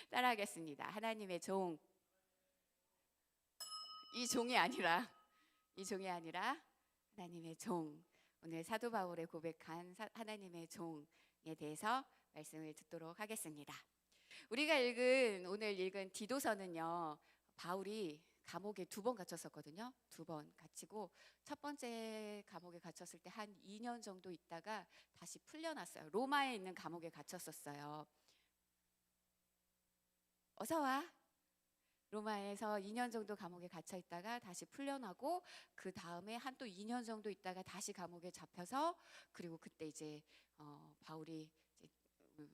따라하겠습니다. 하나님의 종. 이 종이 아니라 하나님의 종. 오늘 사도 바울의 고백한 하나님의 종에 대해서 말씀을 듣도록 하겠습니다. 우리가 오늘 읽은 디도서는요, 바울이 감옥에 2번 갇혔었거든요. 2번 갇히고 첫 번째 감옥에 갇혔을 때 한 2년 정도 있다가 다시 풀려났어요. 로마에 있는 감옥에 갇혔었어요. 어서 와. 로마에서 2년 정도 감옥에 갇혀 있다가 다시 풀려나고, 그 다음에 한 또 2년 정도 있다가 다시 감옥에 잡혀서, 그리고 그때 이제 바울이 이제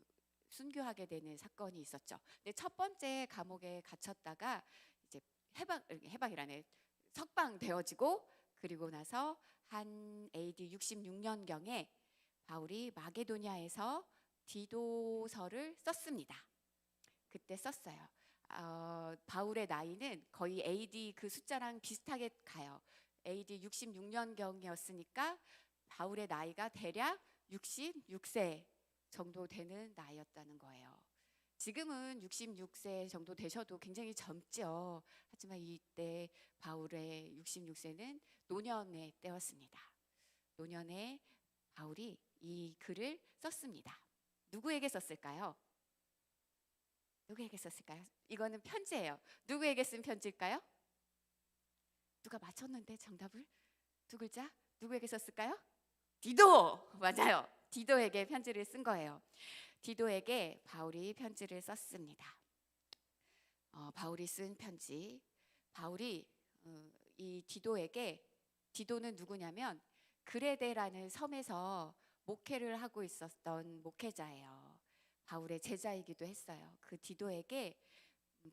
순교하게 되는 사건이 있었죠. 근데 첫 번째 감옥에 갇혔다가 이제 해방이라네, 석방되어지고, 그리고 나서 한 AD 66년경에 바울이 마게도냐에서 디도서를 썼습니다. 그때 썼어요. 바울의 나이는 거의 AD 그 숫자랑 비슷하게 가요. AD 66년경이었으니까 바울의 나이가 대략 66세 정도 되는 나이였다는 거예요. 지금은 66세 정도 되셔도 굉장히 젊죠. 하지만 이때 바울의 66세는 노년의 때였습니다. 노년에 바울이 이 글을 썼습니다. 누구에게 썼을까요? 이거는 편지예요. 누구에게 쓴 편지일까요? 누가 맞췄는데 정답을? 2글자? 누구에게 썼을까요? 디도! 맞아요. 디도에게 편지를 쓴 거예요. 디도에게 바울이 편지를 썼습니다. 바울이 쓴 편지. 바울이 이 디도에게, 디도는 누구냐면 그레데라는 섬에서 목회를 하고 있었던 목회자예요. 바울의 제자이기도 했어요. 그 디도에게,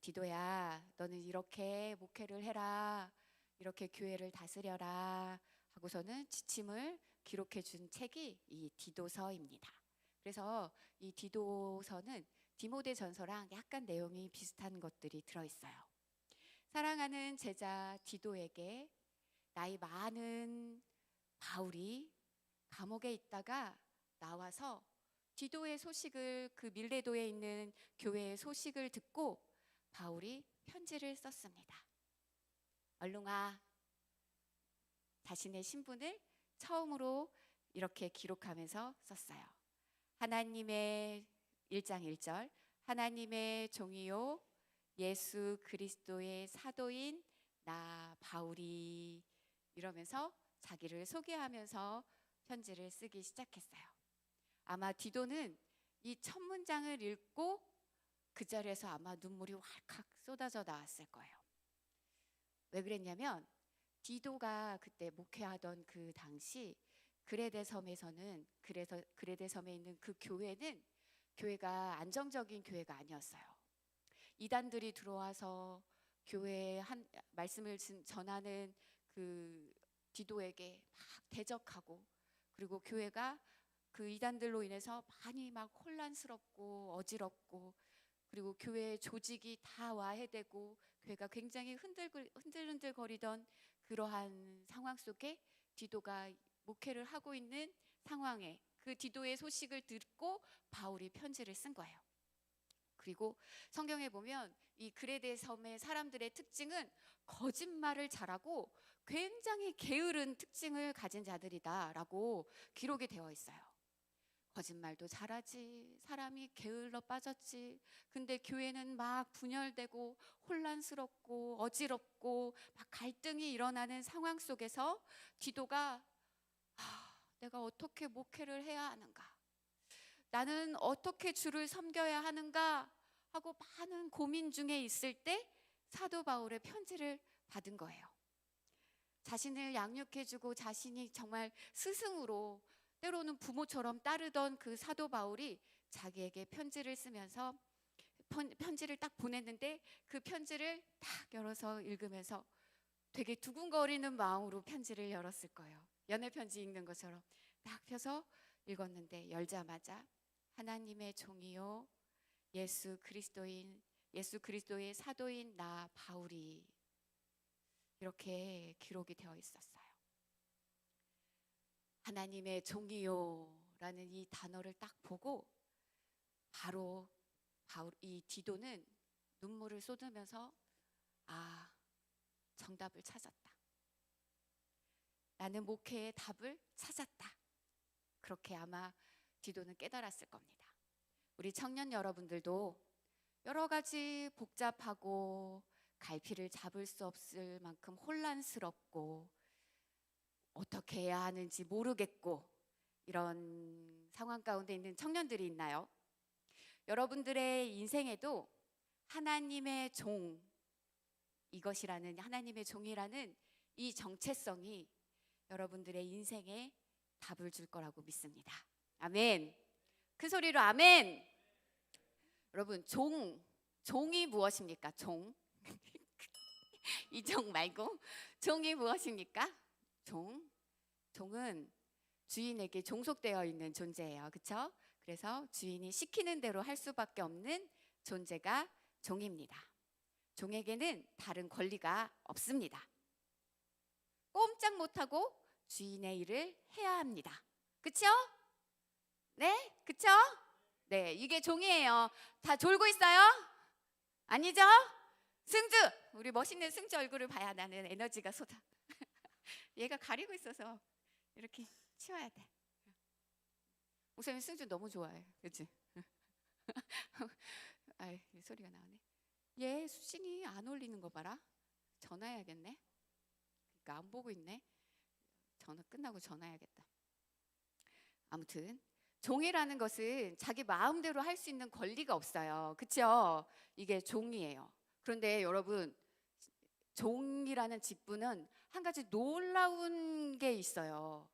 디도야, 너는 이렇게 목회를 해라, 이렇게 교회를 다스려라 하고서는 지침을 기록해 준 책이 이 디도서입니다. 그래서 이 디도서는 디모데전서랑 약간 내용이 비슷한 것들이 들어있어요. 사랑하는 제자 디도에게, 나이 많은 바울이 감옥에 있다가 나와서 디도의 소식을, 그 밀레도에 있는 교회의 소식을 듣고 바울이 편지를 썼습니다. 얼룽아, 자신의 신분을 처음으로 이렇게 기록하면서 썼어요. 하나님의 1장 1절, 하나님의 종이요 예수 그리스도의 사도인 나 바울이, 이러면서 자기를 소개하면서 편지를 쓰기 시작했어요. 아마 디도는 이 첫 문장을 읽고 그 자리에서 아마 눈물이 왈칵 쏟아져 나왔을 거예요. 왜 그랬냐면 디도가 그때 목회하던 그 당시 그레데 섬에서는, 그레데 섬에 있는 그 교회는 교회가 안정적인 교회가 아니었어요. 이단들이 들어와서 교회에 말씀을 전하는 그 디도에게 막 대적하고, 그리고 교회가 그 이단들로 인해서 많이 막 혼란스럽고 어지럽고, 그리고 교회의 조직이 다 와해되고 교회가 굉장히 흔들흔들거리던 그러한 상황 속에 디도가 목회를 하고 있는 상황에 그 디도의 소식을 듣고 바울이 편지를 쓴 거예요. 그리고 성경에 보면 이 그레데 섬의 사람들의 특징은 거짓말을 잘하고 굉장히 게으른 특징을 가진 자들이다라고 기록이 되어 있어요. 거짓말도 잘하지, 사람이 게을러 빠졌지, 근데 교회는 막 분열되고 혼란스럽고 어지럽고 막 갈등이 일어나는 상황 속에서 디도가 내가 어떻게 목회를 해야 하는가, 나는 어떻게 주를 섬겨야 하는가 하고 많은 고민 중에 있을 때 사도 바울의 편지를 받은 거예요. 자신을 양육해주고 자신이 정말 스승으로, 때로는 부모처럼 따르던 그 사도 바울이 자기에게 편지를 쓰면서 편지를 딱 보냈는데, 그 편지를 딱 열어서 읽으면서 되게 두근거리는 마음으로 편지를 열었을 거예요. 연애 편지 읽는 것처럼 딱 펴서 읽었는데, 열자마자 하나님의 종이요 예수 그리스도의 사도인 나 바울이, 이렇게 기록이 되어 있었어요. 하나님의 종이요 라는 이 단어를 딱 보고 바로 이 디도는 눈물을 쏟으면서 정답을 찾았다. 나는 목회의 답을 찾았다. 그렇게 아마 디도는 깨달았을 겁니다. 우리 청년 여러분들도 여러 가지 복잡하고 갈피를 잡을 수 없을 만큼 혼란스럽고 어떻게 해야 하는지 모르겠고 이런 상황 가운데 있는 청년들이 있나요? 여러분들의 인생에도 하나님의 종, 이것이라는 하나님의 종이라는 이 정체성이 여러분들의 인생에 답을 줄 거라고 믿습니다. 아멘. 큰 소리로 아멘. 여러분, 종이 무엇입니까? 이종 말고 종이 무엇입니까? 종은 주인에게 종속되어 있는 존재예요. 그렇죠? 그래서 주인이 시키는 대로 할 수밖에 없는 존재가 종입니다. 종에게는 다른 권리가 없습니다. 꼼짝 못하고 주인의 일을 해야 합니다. 그렇죠? 네? 그렇죠? 네, 이게 종이에요. 다 졸고 있어요? 아니죠? 승주! 우리 멋있는 승주 얼굴을 봐야 나는 에너지가 쏟아. 얘가 가리고 있어서 이렇게 치워야 돼. 목사님 승주 너무 좋아해. 그렇지? 아이, 소리가 나오네. 얘 수신이 안 올리는 거 봐라. 전화해야겠네. 그러니까 안 보고 있네. 전화 끝나고 전화해야겠다. 아무튼 종이라는 것은 자기 마음대로 할 수 있는 권리가 없어요. 그렇죠? 이게 종이에요. 그런데 여러분, 종이라는 직분은 한 가지 놀라운 게 있어요.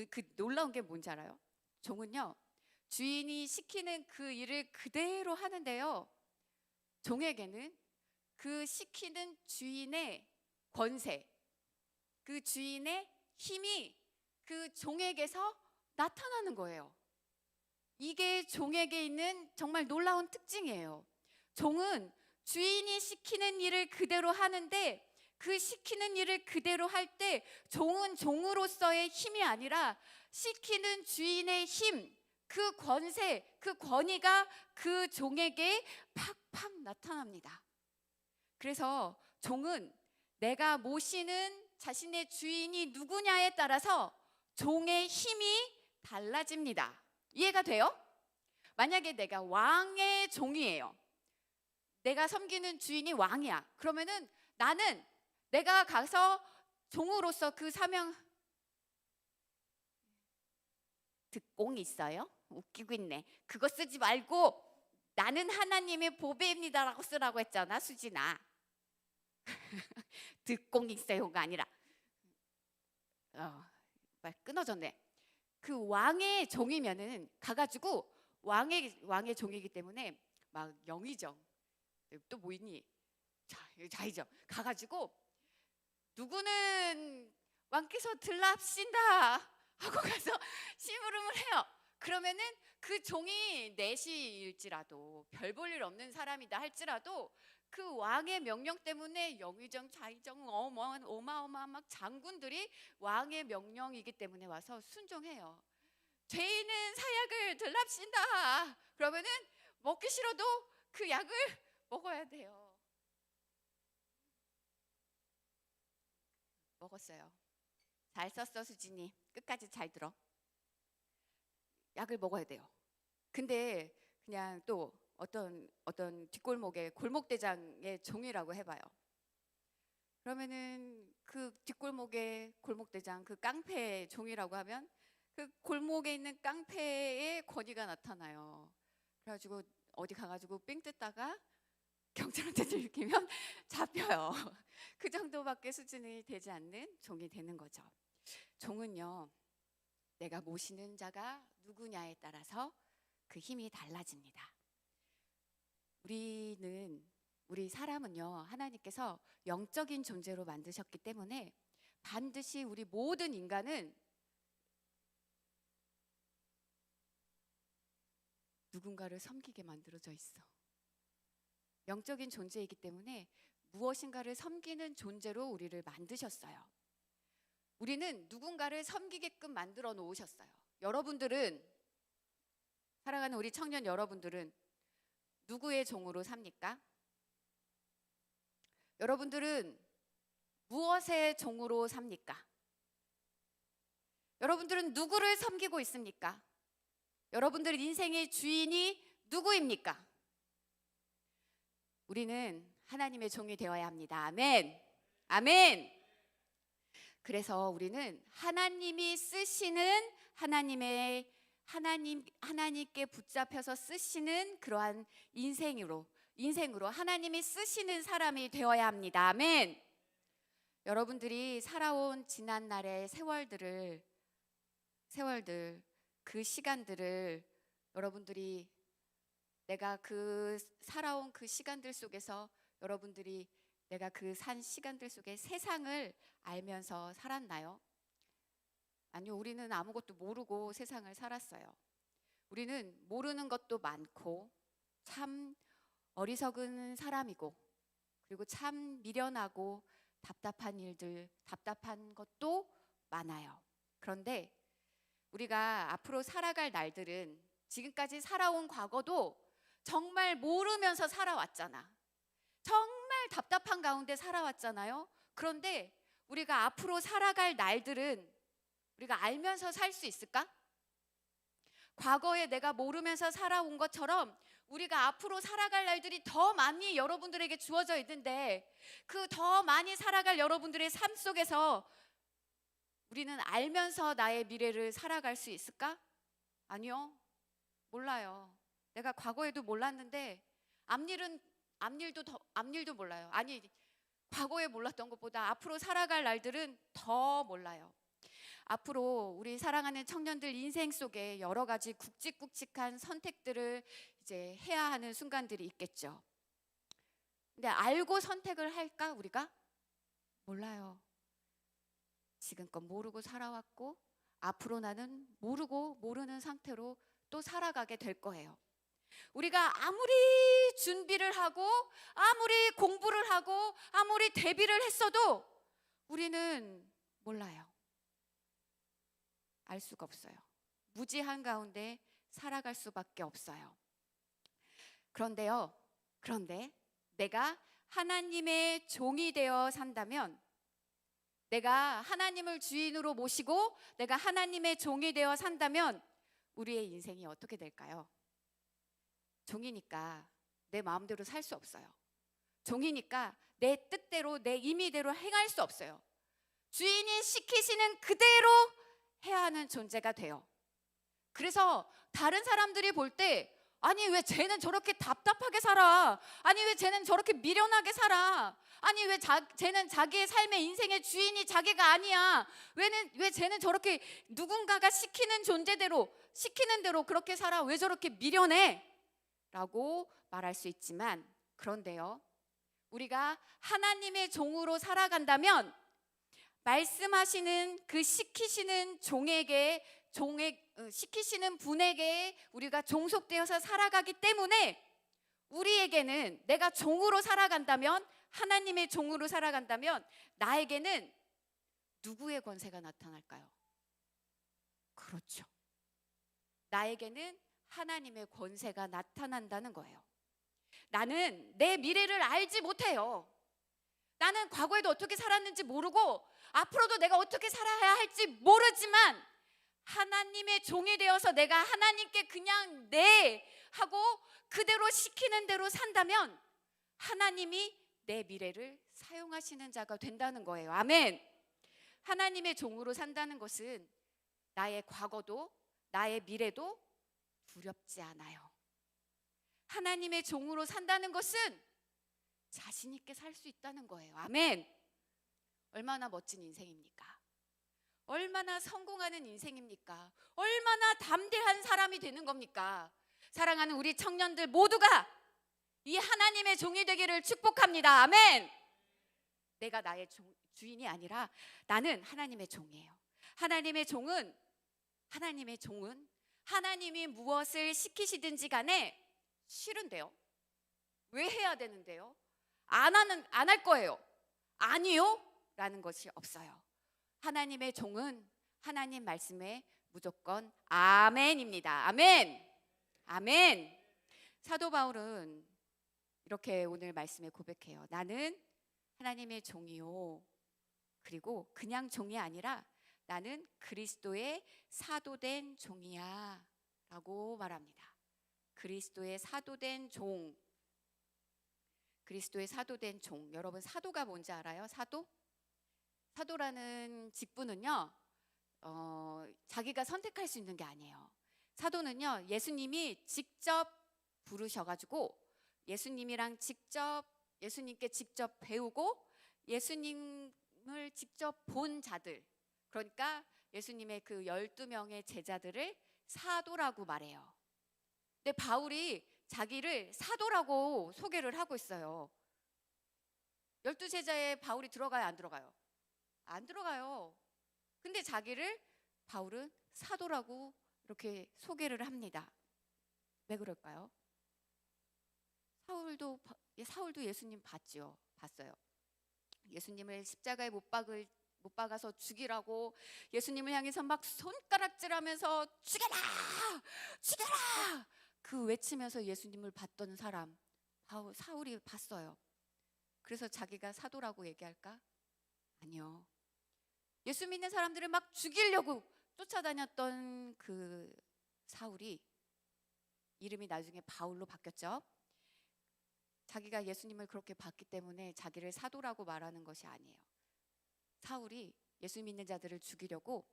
그 놀라운 게 뭔지 알아요? 종은요, 주인이 시키는 그 일을 그대로 하는데요, 종에게는 그 시키는 주인의 권세, 그 주인의 힘이 그 종에게서 나타나는 거예요. 이게 종에게 있는 정말 놀라운 특징이에요. 종은 주인이 시키는 일을 그대로 하는데 그 시키는 일을 그대로 할 때 종은 종으로서의 힘이 아니라 시키는 주인의 힘, 그 권세, 그 권위가 그 종에게 팍팍 나타납니다. 그래서 종은 내가 모시는 자신의 주인이 누구냐에 따라서 종의 힘이 달라집니다. 이해가 돼요? 만약에 내가 왕의 종이에요. 내가 섬기는 주인이 왕이야. 그러면은 나는 내가 가서 종으로서 그 사명, 듣공 있어요? 웃기고 있네. 그거 쓰지 말고 나는 하나님의 보배입니다라고 쓰라고 했잖아, 수진아. 듣공 있어요가 아니라 말 끊어졌네. 그 왕의 종이면은 가가지고 왕의 종이기 때문에 막 영의정 또 뭐 있니? 자의정 가가지고 누구는 왕께서 들랍신다 하고 가서 심부름을 해요. 그러면은 그 종이 내시일지라도 별 볼 일 없는 사람이다 할지라도 그 왕의 명령 때문에 영의정, 자의정, 어마어마한 막 장군들이 왕의 명령이기 때문에 와서 순종해요. 죄인은 사약을 들랍신다. 그러면은 먹기 싫어도 그 약을 먹어야 돼요. 먹었어요. 잘 썼어, 수진이. 끝까지 잘 들어. 약을 먹어야 돼요. 근데 그냥 또 어떤 뒷골목의 골목대장의 종이라고 해봐요. 그러면은 그 뒷골목의 골목대장, 그 깡패의 종이라고 하면 그 골목에 있는 깡패의 권위가 나타나요. 그래가지고 어디 가가지고 삥 뜯다가 경찰한테 들키면 잡혀요. 그 정도밖에 수준이 되지 않는 종이 되는 거죠. 종은요, 내가 모시는 자가 누구냐에 따라서 그 힘이 달라집니다. 우리 사람은요, 하나님께서 영적인 존재로 만드셨기 때문에 반드시 우리 모든 인간은 누군가를 섬기게 만들어져 있어. 영적인 존재이기 때문에 무엇인가를 섬기는 존재로 우리를 만드셨어요. 우리는 누군가를 섬기게끔 만들어 놓으셨어요. 여러분들은, 사랑하는 우리 청년 여러분들은 누구의 종으로 삽니까? 여러분들은 무엇의 종으로 삽니까? 여러분들은 누구를 섬기고 있습니까? 여러분들 인생의 주인이 누구입니까? 우리는 하나님의 종이 되어야 합니다. 아멘. 아멘. 그래서 우리는 하나님이 쓰시는 하나님께 붙잡혀서 쓰시는 그러한 인생으로 하나님이 쓰시는 사람이 되어야 합니다. 아멘. 여러분들이 살아온 지난날의 세월들, 그 시간들을 여러분들이 내가 그 살아온 그 시간들 속에서 여러분들이 내가 그 산 시간들 속에 세상을 알면서 살았나요? 아니요, 우리는 아무것도 모르고 세상을 살았어요. 우리는 모르는 것도 많고 참 어리석은 사람이고, 그리고 참 미련하고 답답한 것도 많아요. 그런데 우리가 앞으로 살아갈 날들은 지금까지 살아온 과거도 정말 모르면서 살아왔잖아. 정말 답답한 가운데 살아왔잖아요. 그런데 우리가 앞으로 살아갈 날들은 우리가 알면서 살 수 있을까? 과거에 내가 모르면서 살아온 것처럼 우리가 앞으로 살아갈 날들이 더 많이 여러분들에게 주어져 있는데, 그 더 많이 살아갈 여러분들의 삶 속에서 우리는 알면서 나의 미래를 살아갈 수 있을까? 아니요, 몰라요. 내가 과거에도 몰랐는데 앞일도 몰라요. 아니, 과거에 몰랐던 것보다 앞으로 살아갈 날들은 더 몰라요. 앞으로 우리 사랑하는 청년들 인생 속에 여러 가지 굵직굵직한 선택들을 이제 해야 하는 순간들이 있겠죠. 근데 알고 선택을 할까 우리가? 몰라요. 지금껏 모르고 살아왔고 앞으로 나는 모르는 상태로 또 살아가게 될 거예요. 우리가 아무리 준비를 하고 아무리 공부를 하고 아무리 대비를 했어도 우리는 몰라요. 알 수가 없어요. 무지한 가운데 살아갈 수밖에 없어요. 그런데 내가 하나님의 종이 되어 산다면, 내가 하나님을 주인으로 모시고 내가 하나님의 종이 되어 산다면 우리의 인생이 어떻게 될까요? 종이니까 내 마음대로 살 수 없어요. 종이니까 내 뜻대로 내 임의대로 행할 수 없어요. 주인이 시키시는 그대로 해야 하는 존재가 돼요. 그래서 다른 사람들이 볼 때, 아니 왜 쟤는 저렇게 답답하게 살아? 아니 왜 쟤는 저렇게 미련하게 살아? 아니 왜 쟤는 자기의 삶의 인생의 주인이 자기가 아니야? 왜 쟤는 저렇게 누군가가 시키는 대로 그렇게 살아? 왜 저렇게 미련해? 라고 말할 수 있지만, 그런데요, 우리가 하나님의 종으로 살아간다면 말씀하시는 그 시키시는 시키시는 분에게 우리가 종속되어서 살아가기 때문에 우리에게는, 내가 종으로 살아간다면, 하나님의 종으로 살아간다면 나에게는 누구의 권세가 나타날까요? 그렇죠. 나에게는 하나님의 권세가 나타난다는 거예요. 나는 내 미래를 알지 못해요. 나는 과거에도 어떻게 살았는지 모르고 앞으로도 내가 어떻게 살아야 할지 모르지만 하나님의 종이 되어서 내가 하나님께 그냥 네 하고 그대로 시키는 대로 산다면 하나님이 내 미래를 사용하시는 자가 된다는 거예요. 아멘. 하나님의 종으로 산다는 것은 나의 과거도 나의 미래도 두렵지 않아요. 하나님의 종으로 산다는 것은 자신 있게 살 수 있다는 거예요. 아멘. 얼마나 멋진 인생입니까? 얼마나 성공하는 인생입니까? 얼마나 담대한 사람이 되는 겁니까? 사랑하는 우리 청년들 모두가 이 하나님의 종이 되기를 축복합니다. 아멘. 내가 나의 주인이 아니라 나는 하나님의 종이에요. 하나님의 종은 하나님이 무엇을 시키시든지 간에 싫은데요? 왜 해야 되는데요? 안 할 거예요. 아니요? 라는 것이 없어요. 하나님의 종은 하나님 말씀에 무조건 아멘입니다. 아멘. 아멘. 사도 바울은 이렇게 오늘 말씀에 고백해요. 나는 하나님의 종이요. 그리고 그냥 종이 아니라 나는 그리스도의 사도된 종이야 라고 말합니다. 그리스도의 사도된 종. 그리스도의 사도된 종. 여러분, 사도가 뭔지 알아요? 사도? 사도라는 직분은요, 자기가 선택할 수 있는 게 아니에요. 사도는요, 예수님이 직접 부르셔가지고 예수님께 직접 배우고 예수님을 직접 본 자들, 그러니까 예수님의 그 12명의 제자들을 사도라고 말해요. 근데 바울이 자기를 사도라고 소개를 하고 있어요. 12제자에 바울이 들어가요, 안 들어가요? 안 들어가요. 근데 자기를 바울은 사도라고 이렇게 소개를 합니다. 왜 그럴까요? 사울도 예수님 봤어요. 예수님을 십자가에 못 박아서 죽이라고 예수님을 향해서 막 손가락질하면서 죽여라! 죽여라! 그 외치면서 예수님을 봤던 사람, 사울이 봤어요. 그래서 자기가 사도라고 얘기할까? 아니요. 예수 믿는 사람들을 막 죽이려고 쫓아다녔던 그 사울이 이름이 나중에 바울로 바뀌었죠. 자기가 예수님을 그렇게 봤기 때문에 자기를 사도라고 말하는 것이 아니에요. 사울이 예수 믿는 자들을 죽이려고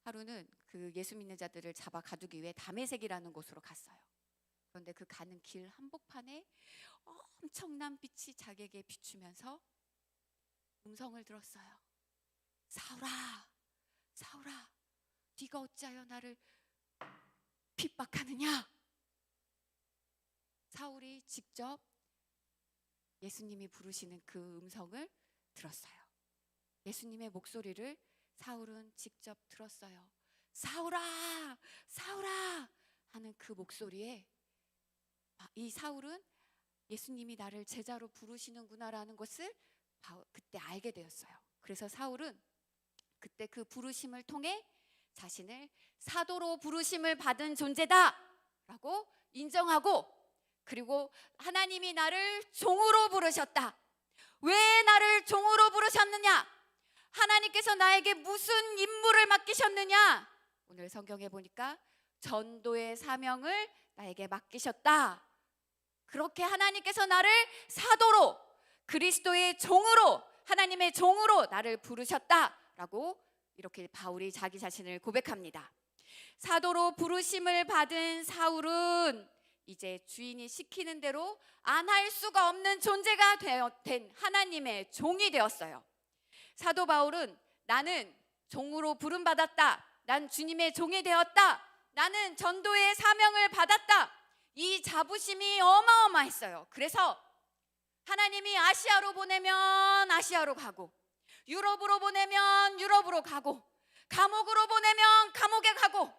하루는 그 예수 믿는 자들을 잡아 가두기 위해 다메섹이라는 곳으로 갔어요. 그런데 그 가는 길 한복판에 엄청난 빛이 자기에게 비추면서 음성을 들었어요. 사울아, 사울아, 네가 어찌하여 나를 핍박하느냐? 사울이 직접 예수님이 부르시는 그 음성을 들었어요. 예수님의 목소리를 사울은 직접 들었어요. 사울아, 사울아 하는 그 목소리에 이 사울은 예수님이 나를 제자로 부르시는구나라는 것을 그때 알게 되었어요. 그래서 사울은 그때 그 부르심을 통해 자신을 사도로 부르심을 받은 존재다라고 인정하고, 그리고 하나님이 나를 종으로 부르셨다. 왜 나를 종으로 부르셨느냐? 하나님께서 나에게 무슨 임무를 맡기셨느냐? 오늘 성경에 보니까 전도의 사명을 나에게 맡기셨다. 그렇게 하나님께서 나를 사도로, 그리스도의 종으로, 하나님의 종으로 나를 부르셨다라고 이렇게 바울이 자기 자신을 고백합니다. 사도로 부르심을 받은 사울은 이제 주인이 시키는 대로 안 할 수가 없는 존재가 된 하나님의 종이 되었어요. 사도 바울은 나는 종으로 부름받았다. 난 주님의 종이 되었다. 나는 전도의 사명을 받았다. 이 자부심이 어마어마했어요. 그래서 하나님이 아시아로 보내면 아시아로 가고, 유럽으로 보내면 유럽으로 가고, 감옥으로 보내면 감옥에 가고,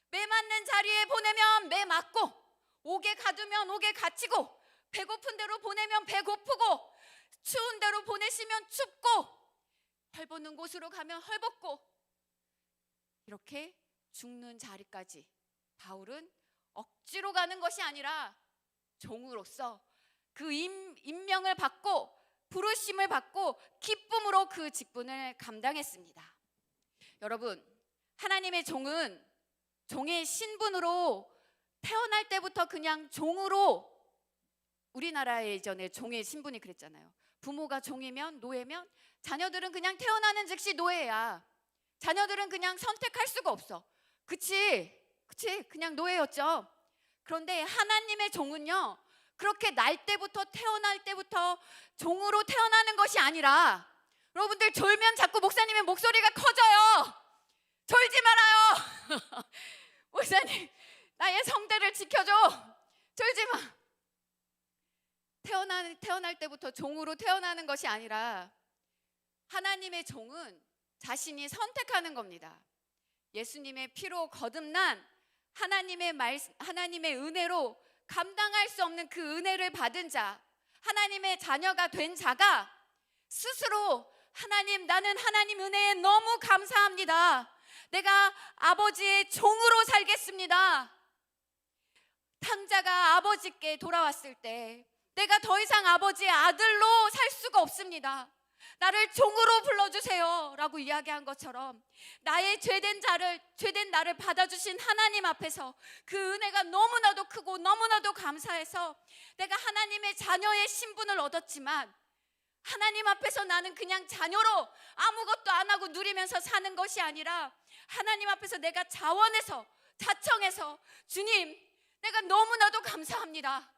매 맞는 자리에 보내면 매 맞고, 옥에 가두면 옥에 갇히고, 배고픈 대로 보내면 배고프고, 추운 대로 보내시면 춥고, 헐벗는 곳으로 가면 헐벗고, 이렇게 죽는 자리까지 바울은 억지로 가는 것이 아니라 종으로서 그 임명을 받고 부르심을 받고 기쁨으로 그 직분을 감당했습니다. 여러분, 하나님의 종은 종의 신분으로 태어날 때부터 그냥 종으로, 우리나라에 예전에 종의 신분이 그랬잖아요. 부모가 종이면, 노예면 자녀들은 그냥 태어나는 즉시 노예야. 자녀들은 그냥 선택할 수가 없어. 그치? 그냥 노예였죠. 그런데 하나님의 종은요, 그렇게 태어날 때부터 종으로 태어나는 것이 아니라, 여러분들 졸면 자꾸 목사님의 목소리가 커져요. 졸지 말아요. 목사님, 나의 성대를 지켜줘. 졸지 마. 태어날 때부터 종으로 태어나는 것이 아니라 하나님의 종은 자신이 선택하는 겁니다. 예수님의 피로 거듭난 하나님의 은혜로 감당할 수 없는 그 은혜를 받은 자, 하나님의 자녀가 된 자가 스스로 하나님, 나는 하나님 은혜에 너무 감사합니다. 내가 아버지의 종으로 살겠습니다. 탕자가 아버지께 돌아왔을 때 내가 더 이상 아버지의 아들로 살 수가 없습니다. 나를 종으로 불러주세요 라고 이야기한 것처럼 나의 죄된 나를 받아주신 하나님 앞에서 그 은혜가 너무나도 크고 너무나도 감사해서 내가 하나님의 자녀의 신분을 얻었지만 하나님 앞에서 나는 그냥 자녀로 아무것도 안 하고 누리면서 사는 것이 아니라 하나님 앞에서 내가 자청해서 주님, 내가 너무나도 감사합니다.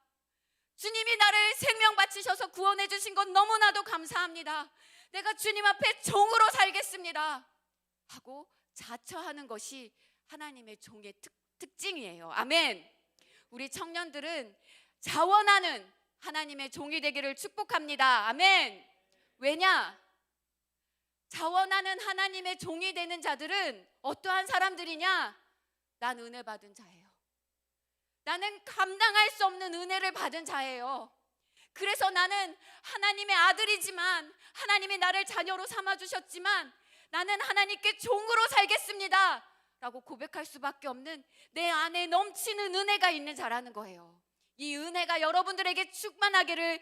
주님이 나를 생명 바치셔서 구원해 주신 건 너무나도 감사합니다. 내가 주님 앞에 종으로 살겠습니다 하고 자처하는 것이 하나님의 종의 특징이에요. 아멘. 우리 청년들은 자원하는 하나님의 종이 되기를 축복합니다. 아멘. 왜냐? 자원하는 하나님의 종이 되는 자들은 어떠한 사람들이냐? 난 은혜 받은 자예요. 나는 감당할 수 없는 은혜를 받은 자예요. 그래서 나는 하나님의 아들이지만 하나님이 나를 자녀로 삼아주셨지만 나는 하나님께 종으로 살겠습니다 라고 고백할 수밖에 없는 내 안에 넘치는 은혜가 있는 자라는 거예요. 이 은혜가 여러분들에게 충만하기를,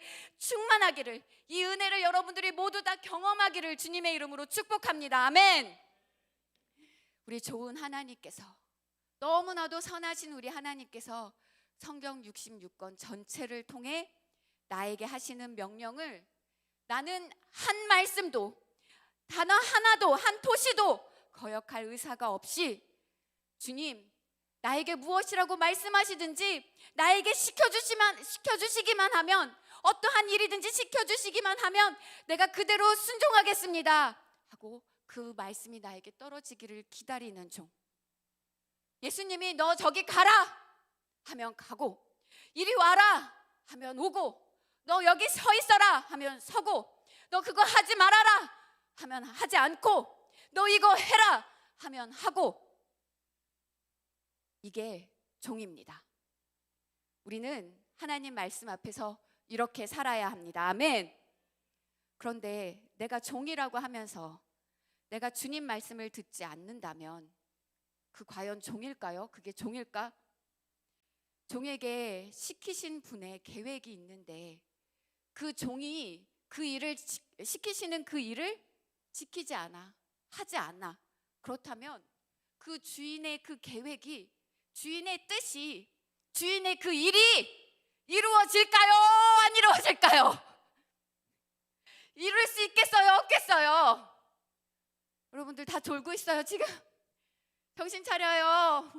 이 은혜를 여러분들이 모두 다 경험하기를 주님의 이름으로 축복합니다. 아멘. 우리 좋은 하나님께서, 너무나도 선하신 우리 하나님께서 성경 66권 전체를 통해 나에게 하시는 명령을 나는 한 말씀도, 단어 하나도, 한 토시도 거역할 의사가 없이 주님, 나에게 무엇이라고 말씀하시든지 나에게 시켜주시기만 하면, 어떠한 일이든지 시켜주시기만 하면 내가 그대로 순종하겠습니다 하고 그 말씀이 나에게 떨어지기를 기다리는 종. 예수님이 너 저기 가라 하면 가고, 이리 와라 하면 오고, 너 여기 서 있어라 하면 서고, 너 그거 하지 말아라 하면 하지 않고, 너 이거 해라 하면 하고, 이게 종입니다. 우리는 하나님 말씀 앞에서 이렇게 살아야 합니다. 아멘. 그런데 내가 종이라고 하면서 내가 주님 말씀을 듣지 않는다면 그 과연 종일까요? 그게 종일까? 종에게 시키신 분의 계획이 있는데 그 종이 그 일을 시키시는 그 일을 지키지 않아, 하지 않아. 그렇다면 그 주인의 그 계획이, 주인의 뜻이, 주인의 그 일이 이루어질까요? 안 이루어질까요? 이룰 수 있겠어요? 없겠어요? 여러분들 다 졸고 있어요 지금? 정신 차려요.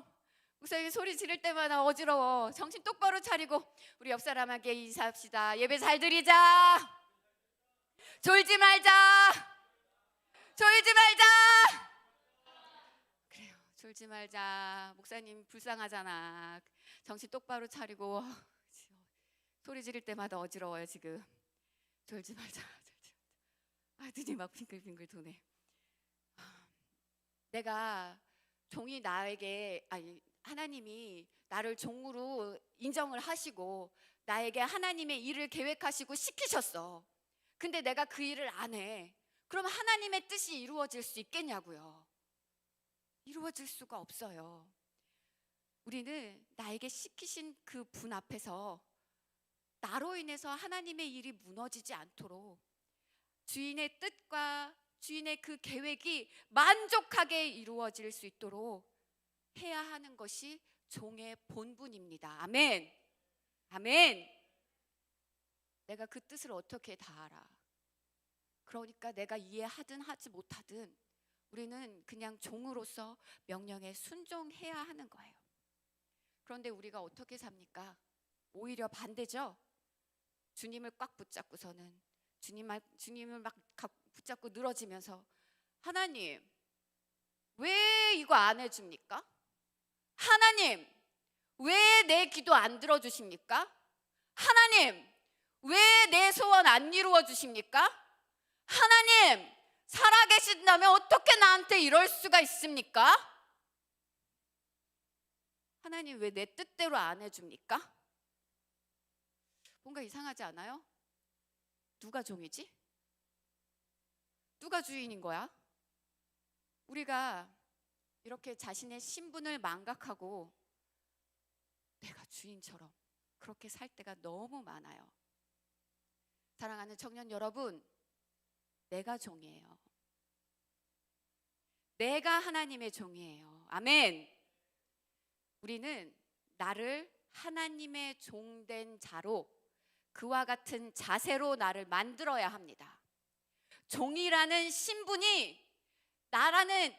목사님 소리 지를 때마다 어지러워. 정신 똑바로 차리고 우리 옆 사람에게 인사합시다. 예배 잘 드리자. 졸지 말자. 졸지 말자. 그래요. 졸지 말자. 목사님 불쌍하잖아. 정신 똑바로 차리고. 소리 지를 때마다 어지러워요 지금. 졸지 말자. 눈이 막 빙글빙글 도네. 내가 종이 나에게, 하나님이 나를 종으로 인정을 하시고 나에게 하나님의 일을 계획하시고 시키셨어. 근데 내가 그 일을 안 해. 그럼 하나님의 뜻이 이루어질 수 있겠냐고요. 이루어질 수가 없어요. 우리는 나에게 시키신 그 분 앞에서 나로 인해서 하나님의 일이 무너지지 않도록 주인의 뜻과 주인의 그 계획이 만족하게 이루어질 수 있도록 해야 하는 것이 종의 본분입니다. 아멘. 아멘. 내가 그 뜻을 어떻게 다 알아? 그러니까 내가 이해하든 하지 못하든 우리는 그냥 종으로서 명령에 순종해야 하는 거예요. 그런데 우리가 어떻게 삽니까? 오히려 반대죠. 주님을 꽉 붙잡고서는 주님을 막 붙잡고 늘어지면서 하나님 왜 이거 안 해줍니까? 하나님 왜 내 기도 안 들어주십니까? 하나님 왜 내 소원 안 이루어 주십니까? 하나님 살아계신다면 어떻게 나한테 이럴 수가 있습니까? 하나님 왜 내 뜻대로 안 해줍니까? 뭔가 이상하지 않아요? 누가 종이지? 누가 주인인 거야? 우리가 이렇게 자신의 신분을 망각하고 내가 주인처럼 그렇게 살 때가 너무 많아요. 사랑하는 청년 여러분, 내가 종이에요. 내가 하나님의 종이에요. 아멘. 우리는 나를 하나님의 종된 자로, 그와 같은 자세로 나를 만들어야 합니다. 종이라는 신분이, 나라는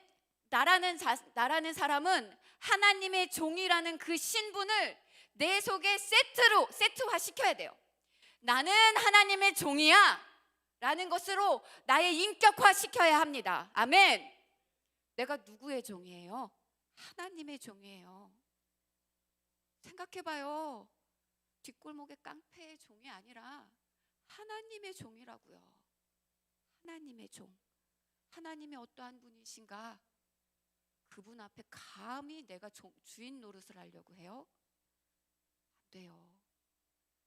사람은 하나님의 종이라는 그 신분을 내 속에 세트화 시켜야 돼요. 나는 하나님의 종이야 라는 것으로 나의 인격화 시켜야 합니다. 아멘. 내가 누구의 종이에요? 하나님의 종이에요. 생각해봐요. 뒷골목의 깡패의 종이 아니라 하나님의 종이라고요. 하나님의 종. 하나님이 어떠한 분이신가? 그분 앞에 감히 내가 주인 노릇을 하려고 해요? 안 돼요.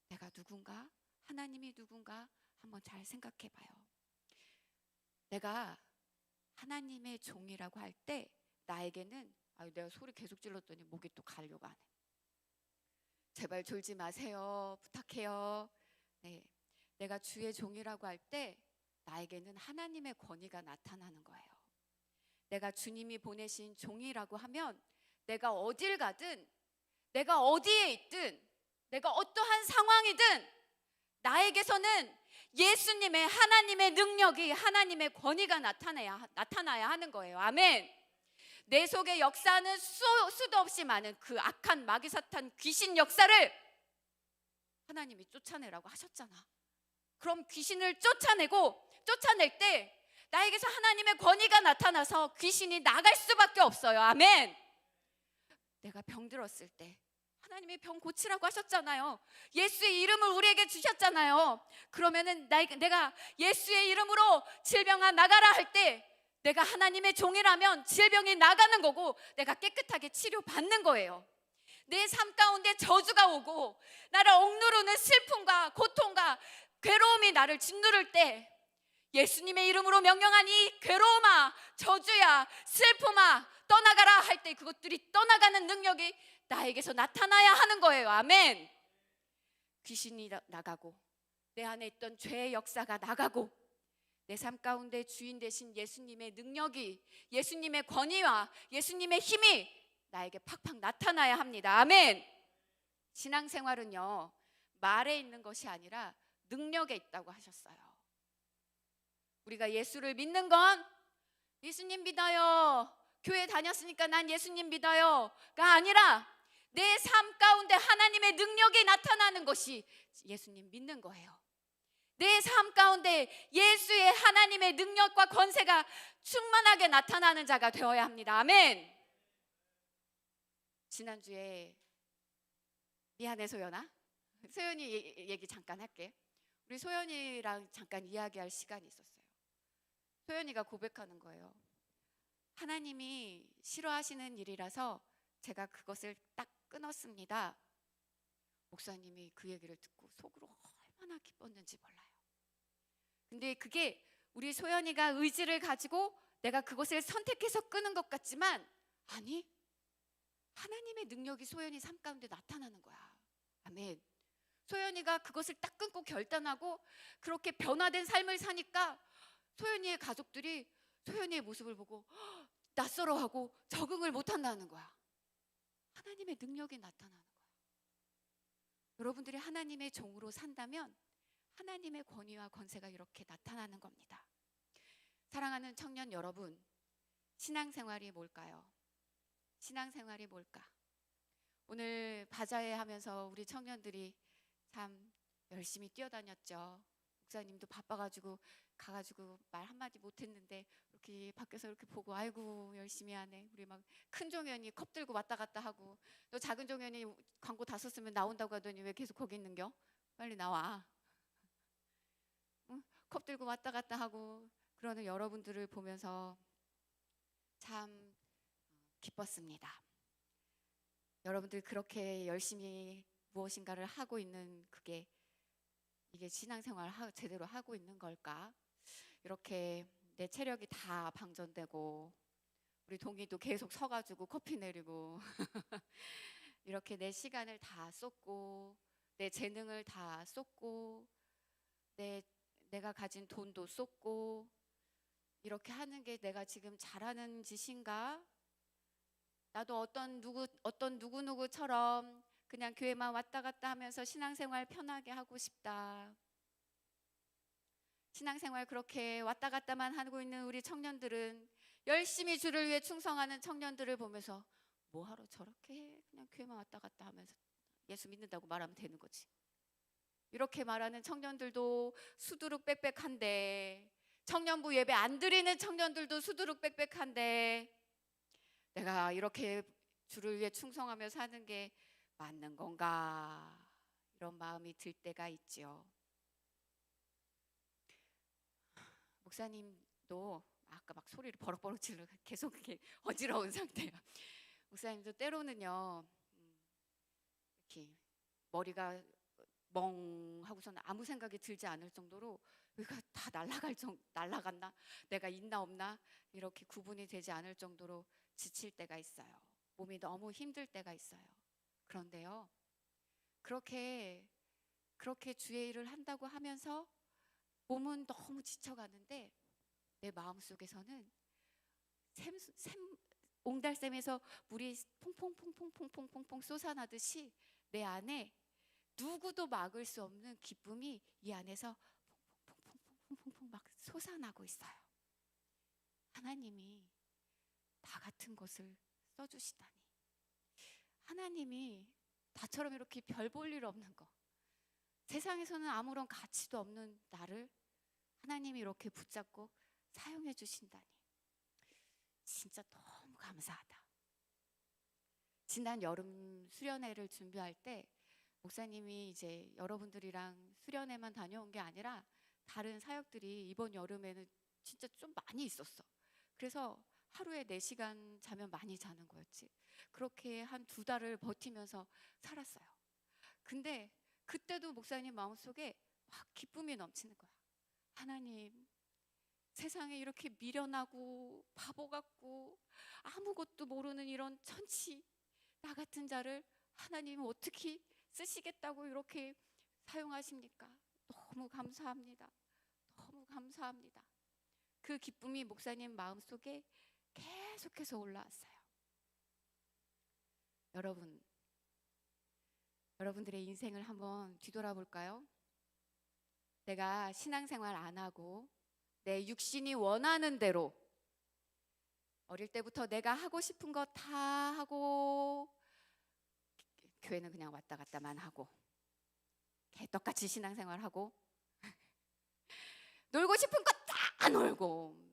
내가 누군가? 하나님이 누군가? 한번 잘 생각해봐요. 내가 하나님의 종이라고 할 때 나에게는, 내가 소리 계속 질렀더니 목이 또 가려고 하네. 제발 졸지 마세요. 부탁해요. 네, 내가 주의 종이라고 할 때 나에게는 하나님의 권위가 나타나는 거예요. 내가 주님이 보내신 종이라고 하면 내가 어딜 가든, 내가 어디에 있든, 내가 어떠한 상황이든 나에게서는 예수님의, 하나님의 능력이, 하나님의 권위가 나타나야 하는 거예요. 아멘. 내 속에 역사하는 수도 없이 많은 그 악한 마귀사탄 귀신 역사를 하나님이 쫓아내라고 하셨잖아. 그럼 귀신을 쫓아낼 때 나에게서 하나님의 권위가 나타나서 귀신이 나갈 수밖에 없어요. 아멘. 내가 병들었을 때 하나님이 병 고치라고 하셨잖아요. 예수의 이름을 우리에게 주셨잖아요. 그러면은 내가 예수의 이름으로 질병아 나가라 할 때 내가 하나님의 종이라면 질병이 나가는 거고 내가 깨끗하게 치료받는 거예요. 내 삶 가운데 저주가 오고 나를 억누르는 슬픔과 고통과 괴로움이 나를 짓누를 때 예수님의 이름으로 명령하니 괴로움아, 저주야, 슬픔아 떠나가라 할 때 그것들이 떠나가는 능력이 나에게서 나타나야 하는 거예요. 아멘. 귀신이 나가고 내 안에 있던 죄의 역사가 나가고 내 삶 가운데 주인 되신 예수님의 능력이, 예수님의 권위와 예수님의 힘이 나에게 팍팍 나타나야 합니다. 아멘. 신앙생활은요, 말에 있는 것이 아니라 능력에 있다고 하셨어요. 우리가 예수를 믿는 건 예수님 믿어요, 교회 다녔으니까 난 예수님 믿어요가 아니라 내 삶 가운데 하나님의 능력이 나타나는 것이 예수님 믿는 거예요. 내 삶 가운데 예수의 하나님의 능력과 권세가 충만하게 나타나는 자가 되어야 합니다. 아멘. 지난주에 미안해 소연아, 소연이 얘기 잠깐 할게. 우리 소연이랑 잠깐 이야기할 시간이 있었어요. 소연이가 고백하는 거예요. 하나님이 싫어하시는 일이라서 제가 그것을 딱 끊었습니다. 목사님이 그 얘기를 듣고 속으로 얼마나 기뻤는지 몰라요. 근데 그게 우리 소연이가 의지를 가지고 내가 그것을 선택해서 끄는 것 같지만 아니, 하나님의 능력이 소연이 삶 가운데 나타나는 거야. 아멘. 소연이가 그것을 딱 끊고 결단하고 그렇게 변화된 삶을 사니까 소연이의 가족들이 소연이의 모습을 보고 낯설어하고 적응을 못한다는 거야. 하나님의 능력이 나타나는 거야. 여러분들이 하나님의 종으로 산다면 하나님의 권위와 권세가 이렇게 나타나는 겁니다. 사랑하는 청년 여러분, 신앙생활이 뭘까요? 신앙생활이 뭘까? 오늘 바자회 하면서 우리 청년들이 참 열심히 뛰어다녔죠. 목사님도 바빠가지고 가가지고 말 한마디 못했는데 이렇게 밖에서 이렇게 보고 아이고 열심히 하네. 우리 막 큰 종현이 컵 들고 왔다 갔다 하고, 너 작은 종현이 광고 다 썼으면 나온다고 하더니 왜 계속 거기 있는겨? 빨리 나와. 응? 컵 들고 왔다 갔다 하고 그러는 여러분들을 보면서 참 기뻤습니다. 여러분들 그렇게 열심히 무엇인가를 하고 있는 이게 신앙생활 제대로 하고 있는 걸까? 이렇게 내 체력이 다 방전되고 우리 동이도 계속 서가지고 커피 내리고 이렇게 내 시간을 다 쏟고 내 재능을 다 쏟고 내가 가진 돈도 쏟고 이렇게 하는 게 내가 지금 잘하는 짓인가? 나도 어떤 누구누구처럼 그냥 교회만 왔다 갔다 하면서 신앙생활 편하게 하고 싶다. 신앙생활 그렇게 왔다 갔다만 하고 있는 우리 청년들은, 열심히 주를 위해 충성하는 청년들을 보면서 뭐하러 저렇게 해? 그냥 교회만 왔다 갔다 하면서 예수 믿는다고 말하면 되는 거지. 이렇게 말하는 청년들도 수두룩 빽빽한데, 청년부 예배 안 드리는 청년들도 수두룩 빽빽한데, 내가 이렇게 주를 위해 충성하며 사는 게 맞는 건가? 이런 마음이 들 때가 있지요. 목사님도 아까 막 소리를 버럭버럭 지르고 계속 이렇게 어지러운 상태야. 목사님도 때로는요, 이렇게 머리가 멍하고서는 아무 생각이 들지 않을 정도로 여기가 다 날아갔나? 내가 있나 없나? 이렇게 구분이 되지 않을 정도로 지칠 때가 있어요. 몸이 너무 힘들 때가 있어요. 그런데요, 그렇게 주의 일을 한다고 하면서 몸은 너무 지쳐가는데 내 마음속에서는 옹달샘에서 물이 퐁퐁퐁퐁퐁퐁퐁 쏟아나듯이 내 안에 누구도 막을 수 없는 기쁨이 이 안에서 퐁퐁퐁퐁퐁퐁 막 솟아나고 있어요. 하나님이 나 같은 것을 써주시다니. 하나님이 나처럼 이렇게 별 볼 일 없는 거, 세상에서는 아무런 가치도 없는 나를 하나님이 이렇게 붙잡고 사용해 주신다니 진짜 너무 감사하다. 지난 여름 수련회를 준비할 때 목사님이 이제 여러분들이랑 수련회만 다녀온 게 아니라 다른 사역들이 이번 여름에는 진짜 좀 많이 있었어. 그래서 하루에 4시간 자면 많이 자는 거였지. 그렇게 한 2달을 버티면서 살았어요. 근데 그때도 목사님 마음속에 막 기쁨이 넘치는 거야. 하나님, 세상에 이렇게 미련하고 바보 같고 아무것도 모르는 이런 천치 나 같은 자를 하나님은 어떻게 쓰시겠다고 이렇게 사용하십니까? 너무 감사합니다. 너무 감사합니다. 그 기쁨이 목사님 마음속에 계속해서 올라왔어요. 여러분들의 인생을 한번 뒤돌아볼까요? 내가 신앙생활 안 하고 내 육신이 원하는 대로 어릴 때부터 내가 하고 싶은 거 다 하고 교회는 그냥 왔다 갔다만 하고 개떡같이 신앙생활하고 놀고 싶은 거 다 놀고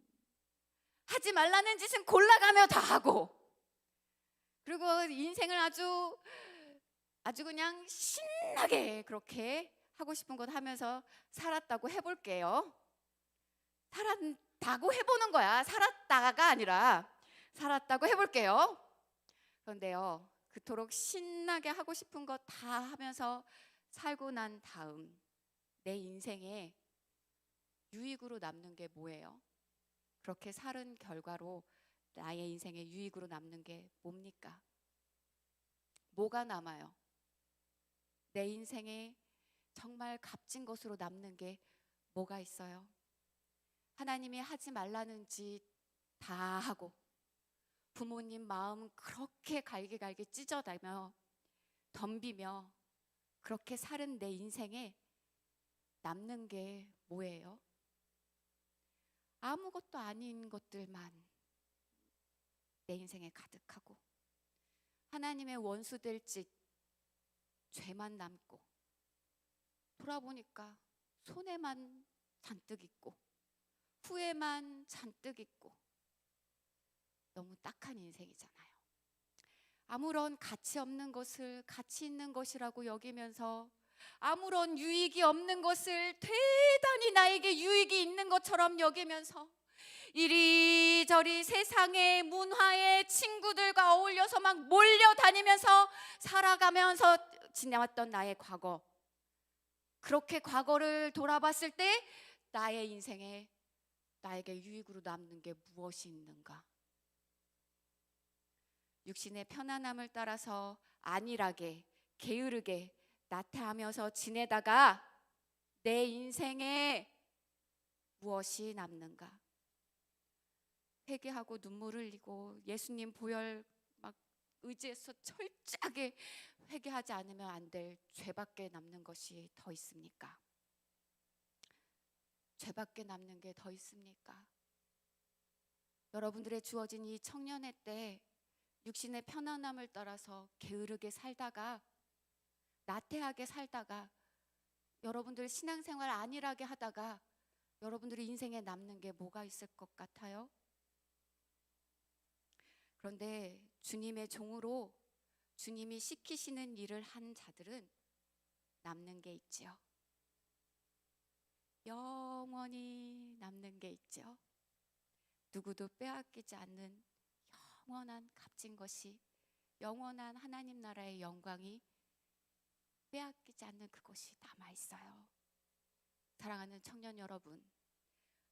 하지 말라는 짓은 골라가며 다 하고, 그리고 인생을 아주 그냥 신나게 그렇게 하고 싶은 것 하면서 살았다고 해볼게요. 살았다고 해보는 거야. 살았다가 아니라 살았다고 해볼게요. 그런데요, 그토록 신나게 하고 싶은 거 다 하면서 살고 난 다음 내 인생에 유익으로 남는 게 뭐예요? 그렇게 살은 결과로 나의 인생에 유익으로 남는 게 뭡니까? 뭐가 남아요? 내 인생에 정말 값진 것으로 남는 게 뭐가 있어요? 하나님이 하지 말라는 짓 다 하고 부모님 마음 그렇게 갈기갈기 찢어다며 덤비며 그렇게 살은 내 인생에 남는 게 뭐예요? 아무것도 아닌 것들만 내 인생에 가득하고 하나님의 원수 될 짓, 죄만 남고 돌아보니까 손해만 잔뜩 있고 후회만 잔뜩 있고 너무 딱한 인생이잖아요. 아무런 가치 없는 것을 가치 있는 것이라고 여기면서 아무런 유익이 없는 것을 대단히 나에게 유익이 있는 것처럼 여기면서 이리저리 세상의 문화의 친구들과 어울려서 막 몰려다니면서 살아가면서 지나왔던 나의 과거, 그렇게 과거를 돌아봤을 때 나의 인생에 나에게 유익으로 남는 게 무엇이 있는가? 육신의 편안함을 따라서 안일하게 게으르게 나태하면서 지내다가 내 인생에 무엇이 남는가? 회개하고 눈물 흘리고 예수님 보혈 막 의지해서 철저하게 회개하지 않으면 안 될 죄밖에 남는 것이 더 있습니까? 죄밖에 남는 게 더 있습니까? 여러분들의 주어진 이 청년의 때 육신의 편안함을 따라서 게으르게 살다가 나태하게 살다가 여러분들 신앙생활 안일하게 하다가 여러분들의 인생에 남는 게 뭐가 있을 것 같아요? 그런데 주님의 종으로 주님이 시키시는 일을 한 자들은 남는 게 있죠. 영원히 남는 게 있죠. 누구도 빼앗기지 않는 영원한 값진 것이, 영원한 하나님 나라의 영광이 빼앗기지 않는 그것이 남아 있어요. 사랑하는 청년 여러분,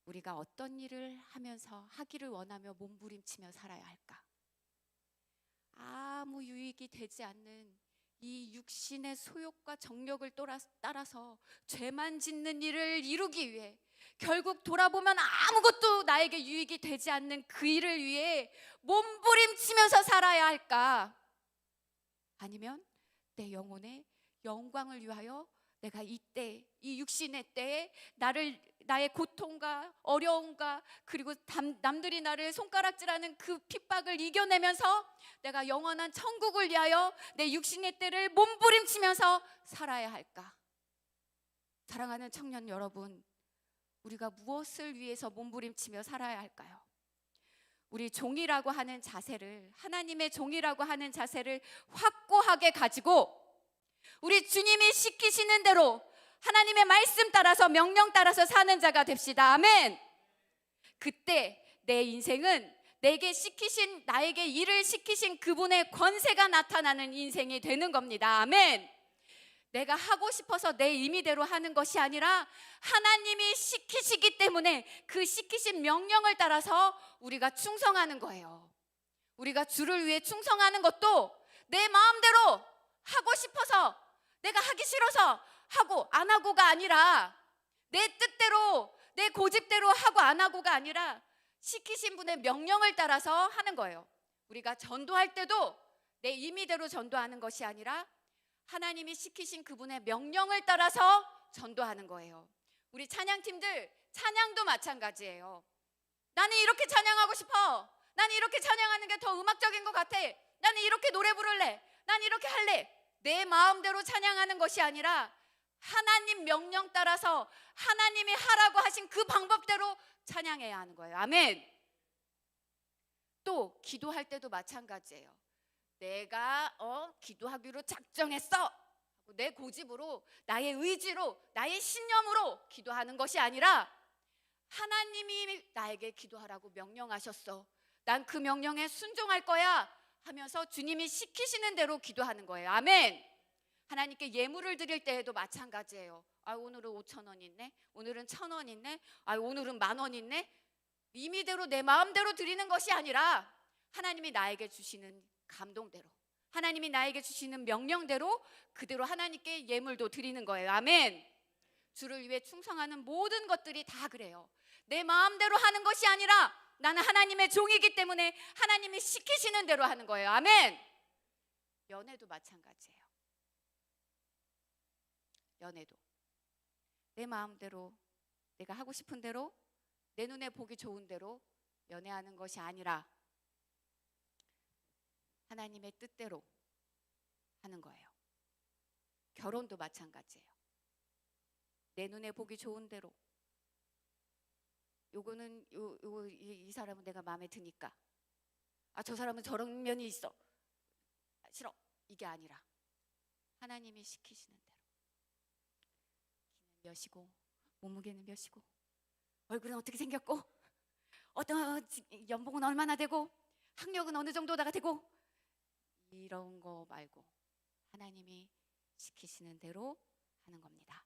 우리가 어떤 일을 하면서 하기를 원하며 몸부림치며 살아야 할까? 아무 유익이 되지 않는 이 육신의 소욕과 정력을 따라서 죄만 짓는 일을 이루기 위해, 결국 돌아보면 아무것도 나에게 유익이 되지 않는 그 일을 위해 몸부림치면서 살아야 할까? 아니면 내 영혼의 영광을 위하여 내가 이때, 이 육신의 때에 나의 고통과 어려움과 그리고 남들이 나를 손가락질하는 그 핍박을 이겨내면서 내가 영원한 천국을 위하여 내 육신의 때를 몸부림치면서 살아야 할까? 사랑하는 청년 여러분, 우리가 무엇을 위해서 몸부림치며 살아야 할까요? 우리 종이라고 하는 자세를, 하나님의 종이라고 하는 자세를 확고하게 가지고 우리 주님이 시키시는 대로 하나님의 말씀 따라서 명령 따라서 사는 자가 됩시다. 아멘. 그때 내 인생은 나에게 일을 시키신 그분의 권세가 나타나는 인생이 되는 겁니다. 아멘. 내가 하고 싶어서 내 임의대로 하는 것이 아니라 하나님이 시키시기 때문에 그 시키신 명령을 따라서 우리가 충성하는 거예요. 우리가 주를 위해 충성하는 것도 내 마음대로 하고 싶어서, 내가 하기 싫어서 하고 안 하고가 아니라, 내 뜻대로 내 고집대로 하고 안 하고가 아니라 시키신 분의 명령을 따라서 하는 거예요. 우리가 전도할 때도 내 임의대로 전도하는 것이 아니라 하나님이 시키신 그분의 명령을 따라서 전도하는 거예요. 우리 찬양팀들 찬양도 마찬가지예요. 나는 이렇게 찬양하고 싶어. 나는 이렇게 찬양하는 게 더 음악적인 것 같아. 나는 이렇게 노래 부를래. 난 이렇게 할래. 내 마음대로 찬양하는 것이 아니라 하나님 명령 따라서 하나님이 하라고 하신 그 방법대로 찬양해야 하는 거예요. 아멘. 또 기도할 때도 마찬가지예요. 내가 기도하기로 작정했어. 내 고집으로, 나의 의지로, 나의 신념으로 기도하는 것이 아니라 하나님이 나에게 기도하라고 명령하셨어. 난 그 명령에 순종할 거야 하면서 주님이 시키시는 대로 기도하는 거예요. 아멘. 하나님께 예물을 드릴 때에도 마찬가지예요. 오늘은 5,000원 있네. 오늘은 1,000원 있네. 오늘은 10,000원 있네. 임의대로 내 마음대로 드리는 것이 아니라 하나님이 나에게 주시는 감동대로, 하나님이 나에게 주시는 명령대로 그대로 하나님께 예물도 드리는 거예요. 아멘. 주를 위해 충성하는 모든 것들이 다 그래요. 내 마음대로 하는 것이 아니라 나는 하나님의 종이기 때문에 하나님이 시키시는 대로 하는 거예요. 아멘. 연애도 마찬가지예요. 연애도 내 마음대로, 내가 하고 싶은 대로, 내 눈에 보기 좋은 대로 연애하는 것이 아니라 하나님의 뜻대로 하는 거예요. 결혼도 마찬가지예요. 내 눈에 보기 좋은 대로, 요거는 이 사람은 내가 마음에 드니까, 저 사람은 저런 면이 있어, 싫어, 이게 아니라 하나님이 시키시는 대로. 키는 몇이고, 몸무게는 몇이고, 얼굴은 어떻게 생겼고, 어떤 연봉은 얼마나 되고, 학력은 어느 정도다가 되고, 이런 거 말고 하나님이 시키시는 대로 하는 겁니다.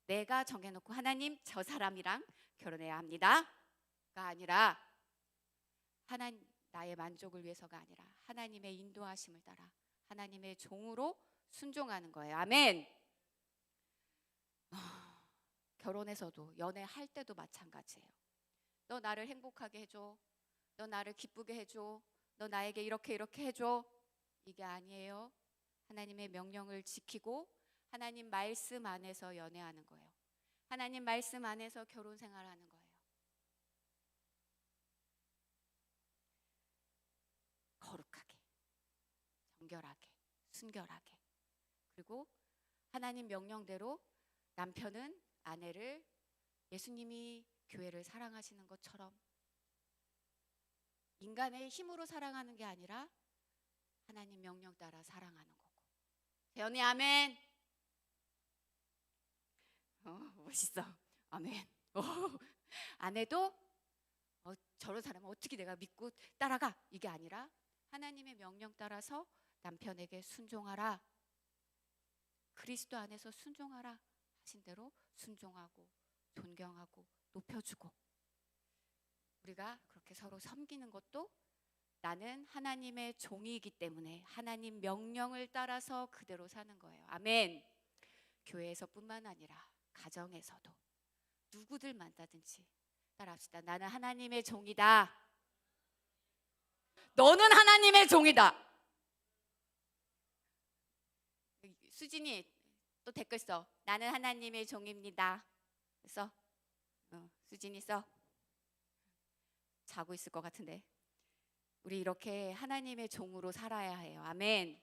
내가 정해놓고 하나님 저 사람이랑 결혼해야 합니다가 아니라, 나의 만족을 위해서가 아니라 하나님의 인도하심을 따라 하나님의 종으로 순종하는 거예요. 아멘. 결혼에서도 연애할 때도 마찬가지예요. 너 나를 행복하게 해줘. 너 나를 기쁘게 해줘. 너 나에게 이렇게 해줘. 이게 아니에요. 하나님의 명령을 지키고 하나님 말씀 안에서 연애하는 거예요. 하나님 말씀 안에서 결혼 생활하는 거예요. 거룩하게, 정결하게, 순결하게. 그리고 하나님 명령대로 남편은 아내를 예수님이 교회를 사랑하시는 것처럼 인간의 힘으로 사랑하는 게 아니라 하나님 명령 따라 사랑하는 거고. 재현이 아멘. 멋있어. 아멘. 아내도 저런 사람은 어떻게 내가 믿고 따라가? 이게 아니라 하나님의 명령 따라서 남편에게 순종하라. 그리스도 안에서 순종하라 하신 대로 순종하고 존경하고 높여주고, 우리가 그렇게 서로 섬기는 것도 나는 하나님의 종이기 때문에 하나님 명령을 따라서 그대로 사는 거예요. 아멘. 교회에서뿐만 아니라 가정에서도 누구들 만나든지 따라합시다. 나는 하나님의 종이다. 너는 하나님의 종이다. 수진이 또 댓글 써. 나는 하나님의 종입니다. 써. 수진이 써. 자고 있을 것 같은데. 우리 이렇게 하나님의 종으로 살아야 해요. 아멘.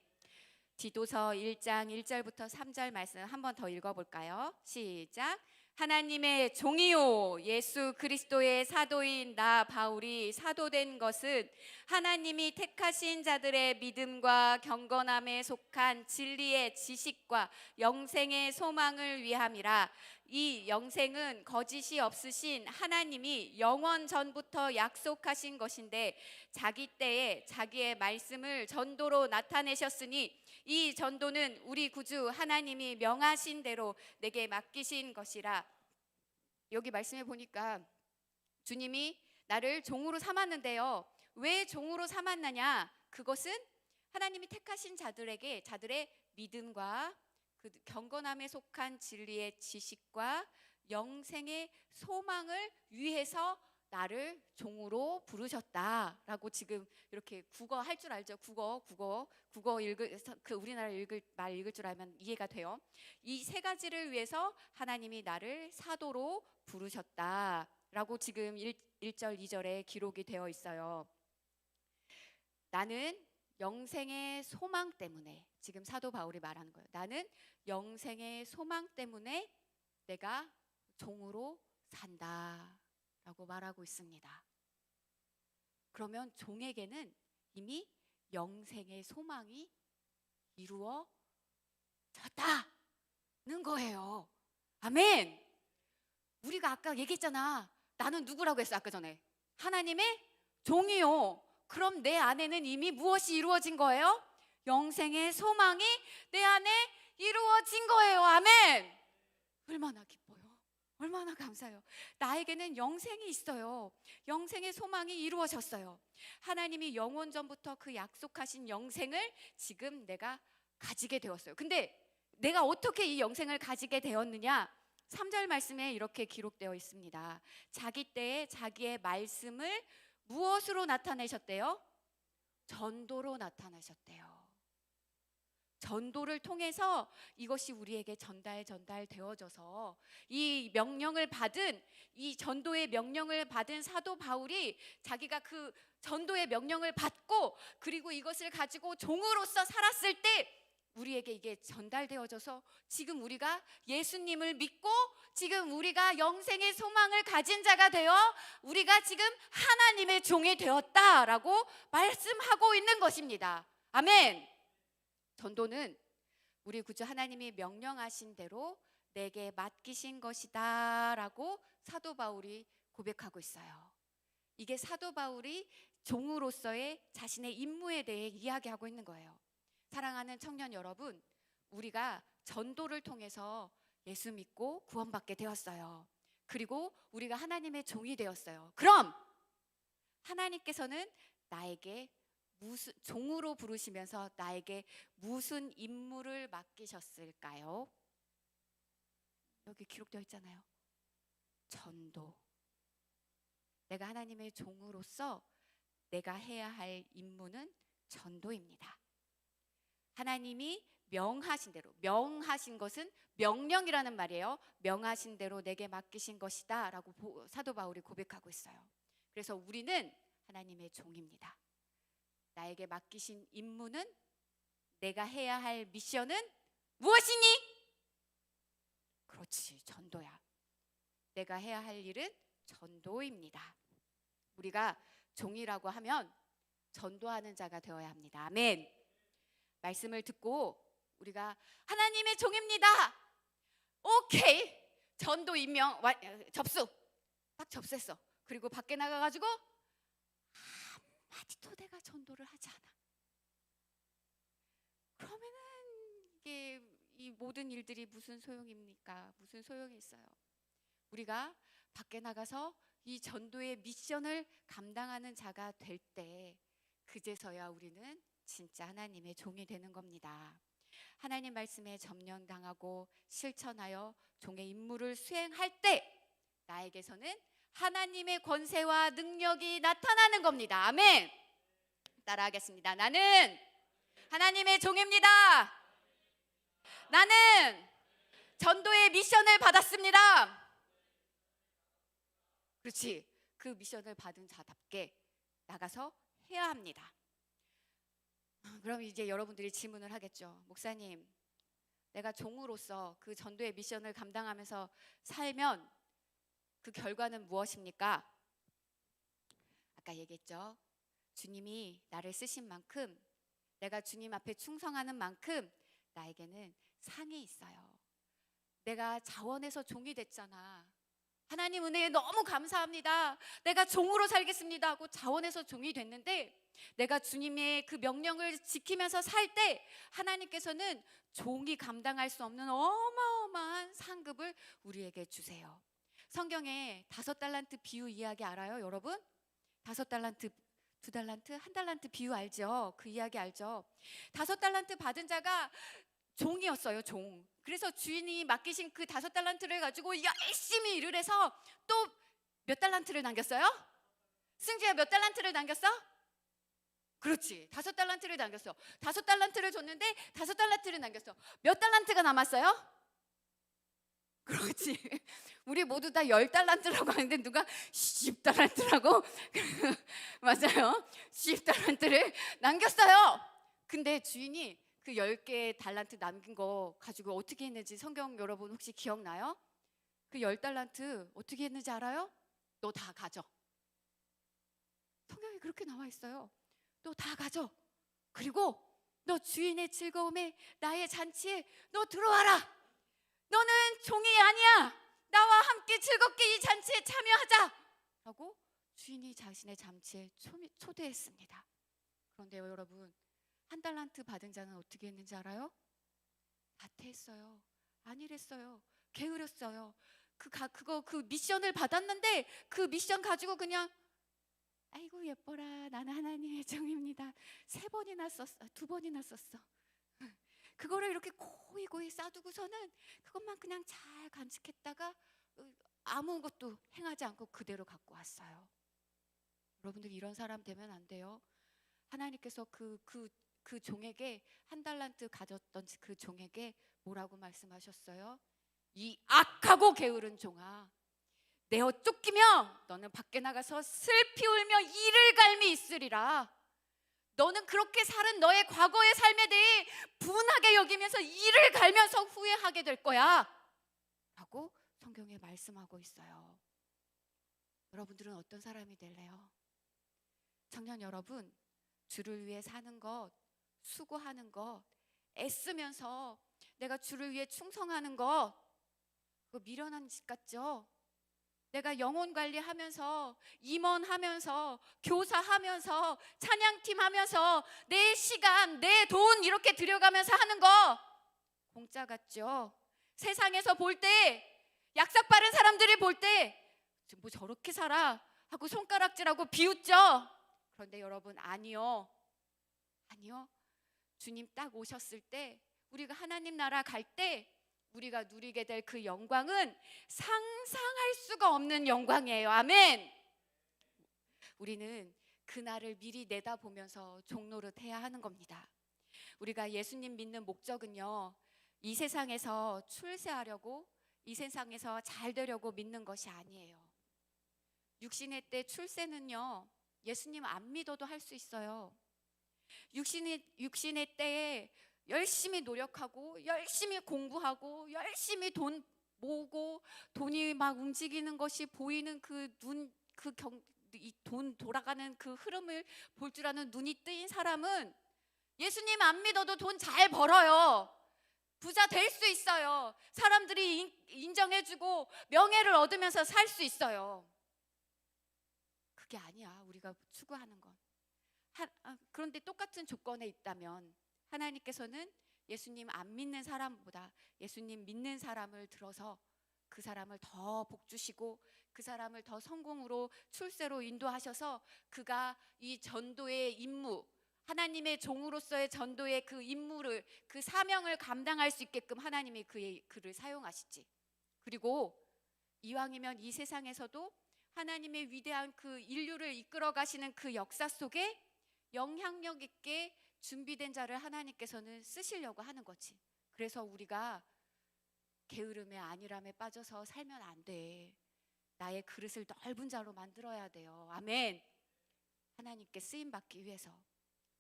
디도서 1장 1절부터 3절 말씀 한 번 더 읽어볼까요? 시작. 하나님의 종이요 예수 그리스도의 사도인 나 바울이 사도된 것은 하나님이 택하신 자들의 믿음과 경건함에 속한 진리의 지식과 영생의 소망을 위함이라. 이 영생은 거짓이 없으신 하나님이 영원 전부터 약속하신 것인데 자기 때에 자기의 말씀을 전도로 나타내셨으니 이 전도는 우리 구주 하나님이 명하신 대로 내게 맡기신 것이라. 여기 말씀해 보니까 주님이 나를 종으로 삼았는데요. 왜 종으로 삼았느냐? 그것은 하나님이 택하신 자들에게 자들의 믿음과 그 경건함에 속한 진리의 지식과 영생의 소망을 위해서 나를 종으로 부르셨다라고 지금 이렇게 국어 할 줄 알죠? 국어 읽을 그 우리나라 말 읽을 줄 알면 이해가 돼요. 이 세 가지를 위해서 하나님이 나를 사도로 부르셨다라고 지금 1절 2절에 기록이 되어 있어요. 나는 영생의 소망 때문에, 지금 사도 바울이 말하는 거예요. 나는 영생의 소망 때문에 내가 종으로 산다 라고 말하고 있습니다. 그러면 종에게는 이미 영생의 소망이 이루어졌다는 거예요. 아멘. 우리가 아까 얘기했잖아. 나는 누구라고 했어? 아까 전에 하나님의 종이요. 그럼 내 안에는 이미 무엇이 이루어진 거예요? 영생의 소망이 내 안에 이루어진 거예요. 아멘. 얼마나 기뻐요. 얼마나 감사해요. 나에게는 영생이 있어요. 영생의 소망이 이루어졌어요. 하나님이 영원 전부터 그 약속하신 영생을 지금 내가 가지게 되었어요. 근데 내가 어떻게 이 영생을 가지게 되었느냐? 3절 말씀에 이렇게 기록되어 있습니다. 자기 때에 자기의 말씀을 무엇으로 나타내셨대요? 전도로 나타내셨대요. 전도를 통해서 이것이 우리에게 전달되어져서 이 명령을 받은, 이 전도의 명령을 받은 사도 바울이 자기가 그 전도의 명령을 받고 그리고 이것을 가지고 종으로서 살았을 때 우리에게 이게 전달되어져서 지금 우리가 예수님을 믿고 지금 우리가 영생의 소망을 가진 자가 되어 우리가 지금 하나님의 종이 되었다라고 말씀하고 있는 것입니다. 아멘. 전도는 우리 구주 하나님이 명령하신 대로 내게 맡기신 것이다 라고 사도 바울이 고백하고 있어요. 이게 사도 바울이 종으로서의 자신의 임무에 대해 이야기하고 있는 거예요. 사랑하는 청년 여러분, 우리가 전도를 통해서 예수 믿고 구원받게 되었어요. 그리고 우리가 하나님의 종이 되었어요. 그럼 하나님께서는 나에게 무슨 종으로 부르시면서 나에게 무슨 임무를 맡기셨을까요? 여기 기록되어 있잖아요. 전도. 내가 하나님의 종으로서 내가 해야 할 임무는 전도입니다. 하나님이 명하신 대로, 명하신 것은 명령이라는 말이에요. 명하신 대로 내게 맡기신 것이다 라고 사도 바울이 고백하고 있어요. 그래서 우리는 하나님의 종입니다. 나에게 맡기신 임무는, 내가 해야 할 미션은 무엇이니? 그렇지, 전도야. 내가 해야 할 일은 전도입니다. 우리가 종이라고 하면 전도하는 자가 되어야 합니다. 아멘. 말씀을 듣고 우리가 하나님의 종입니다. 오케이. 전도 임명 접수. 딱 접수했어. 그리고 밖에 나가가지고 한마디도 내가 전도를 하지 않아. 그러면은 이게 이 모든 일들이 무슨 소용입니까? 무슨 소용이 있어요? 우리가 밖에 나가서 이 전도의 미션을 감당하는 자가 될 때, 그제서야 우리는 진짜 하나님의 종이 되는 겁니다. 하나님 말씀에 점령당하고 실천하여 종의 임무를 수행할 때 나에게서는 하나님의 권세와 능력이 나타나는 겁니다. 아멘. 따라하겠습니다. 나는 하나님의 종입니다. 나는 전도의 미션을 받았습니다. 그렇지. 그 미션을 받은 자답게 나가서 해야 합니다. 그럼 이제 여러분들이 질문을 하겠죠. 목사님, 내가 종으로서 그 전도의 미션을 감당하면서 살면 그 결과는 무엇입니까? 아까 얘기했죠. 주님이 나를 쓰신 만큼, 내가 주님 앞에 충성하는 만큼 나에게는 상이 있어요. 내가 자원해서 종이 됐잖아. 하나님 은혜에 너무 감사합니다. 내가 종으로 살겠습니다 하고 자원해서 종이 됐는데, 내가 주님의 그 명령을 지키면서 살 때 하나님께서는 종이 감당할 수 없는 어마어마한 상급을 우리에게 주세요. 성경에 5달란트 비유 이야기 알아요, 여러분? 5달란트, 2달란트, 1달란트 비유 알죠? 그 이야기 알죠? 5달란트 받은 자가 종이었어요, 종. 그래서 주인이 맡기신 그 5달란트를 가지고 열심히 일을 해서 또 몇 달란트를 남겼어요? 승주야, 몇 달란트를 남겼어? 그렇지, 5달란트를 남겼어. 5달란트를 줬는데 5달란트를 남겼어. 몇 달란트가 남았어요? 그렇지. 우리 모두 다 10달란트라고 하는데 누가 10달란트라고? 맞아요. 10달란트를 남겼어요. 근데 주인이 그 10개의 달란트 남긴 거 가지고 어떻게 했는지 성경 여러분 혹시 기억나요? 그 10달란트 어떻게 했는지 알아요? 너 다 가져. 성경에 그렇게 나와 있어요. 너 다 가져. 그리고 너 주인의 즐거움에, 나의 잔치에 너 들어와라. 너는 종이 아니야. 나와 함께 즐겁게 이 잔치에 참여하자 라고 주인이 자신의 잔치에 초대했습니다. 그런데요, 여러분, 1달란트 받은 자는 어떻게 했는지 알아요? 나태했어요. 안일했어요. 게으렸어요. 그 미션을 받았는데 그 미션 가지고 그냥 아이고 예뻐라, 나는 하나님의 종입니다. 3번이나 썼어. 2번이나 썼어. 그거를 이렇게 고이고이 싸두고서는 그것만 그냥 잘 간직했다가 아무것도 행하지 않고 그대로 갖고 왔어요. 여러분들 이런 사람 되면 안 돼요. 하나님께서 그 종에게 1달란트 가졌던 그 종에게 뭐라고 말씀하셨어요? 이 악하고 게으른 종아, 내어 쫓기며 너는 밖에 나가서 슬피 울며 이를 갈미 있으리라. 너는 그렇게 살은 너의 과거의 삶에 대해 분하게 여기면서 이를 갈면서 후회하게 될 거야 라고 성경에 말씀하고 있어요. 여러분들은 어떤 사람이 될래요? 청년 여러분, 주를 위해 사는 것, 수고하는 것, 애쓰면서 내가 주를 위해 충성하는 것, 그거 미련한 짓 같죠? 내가 영혼 관리하면서, 임원하면서, 교사하면서, 찬양팀 하면서 내 시간, 내 돈 이렇게 들여가면서 하는 거 공짜 같죠? 세상에서 볼 때, 약삭 빠른 사람들이 볼 때 뭐 저렇게 살아 하고 손가락질하고 비웃죠? 그런데 여러분, 아니요. 아니요. 주님 딱 오셨을 때, 우리가 하나님 나라 갈 때 우리가 누리게 될 그 영광은 상상할 수가 없는 영광이에요. 아멘. 우리는 그날을 미리 내다보면서 종노릇해야 하는 겁니다. 우리가 예수님 믿는 목적은요, 이 세상에서 출세하려고, 이 세상에서 잘 되려고 믿는 것이 아니에요. 육신의 때 출세는요, 예수님 안 믿어도 할 수 있어요. 육신의 때에 열심히 노력하고 열심히 공부하고 열심히 돈 모으고 돈이 막 움직이는 것이 보이는 이 돈 돌아가는 그 흐름을 볼 줄 아는 눈이 뜨인 사람은 예수님 안 믿어도 돈 잘 벌어요. 부자 될 수 있어요. 사람들이 인정해주고 명예를 얻으면서 살 수 있어요. 그게 아니야, 우리가 추구하는 건. 그런데 똑같은 조건에 있다면 하나님께서는 예수님 안 믿는 사람보다 예수님 믿는 사람을 들어서 그 사람을 더 복 주시고 그 사람을 더 성공으로 출세로 인도하셔서 그가 이 전도의 임무, 하나님의 종으로서의 전도의 그 임무를, 그 사명을 감당할 수 있게끔 하나님이 그를 사용하시지. 그리고 이왕이면 이 세상에서도 하나님의 위대한 그 인류를 이끌어 가시는 그 역사 속에 영향력 있게 준비된 자를 하나님께서는 쓰시려고 하는 거지. 그래서 우리가 게으름에 안일함에 빠져서 살면 안 돼. 나의 그릇을 넓은 자로 만들어야 돼요. 아멘. 하나님께 쓰임 받기 위해서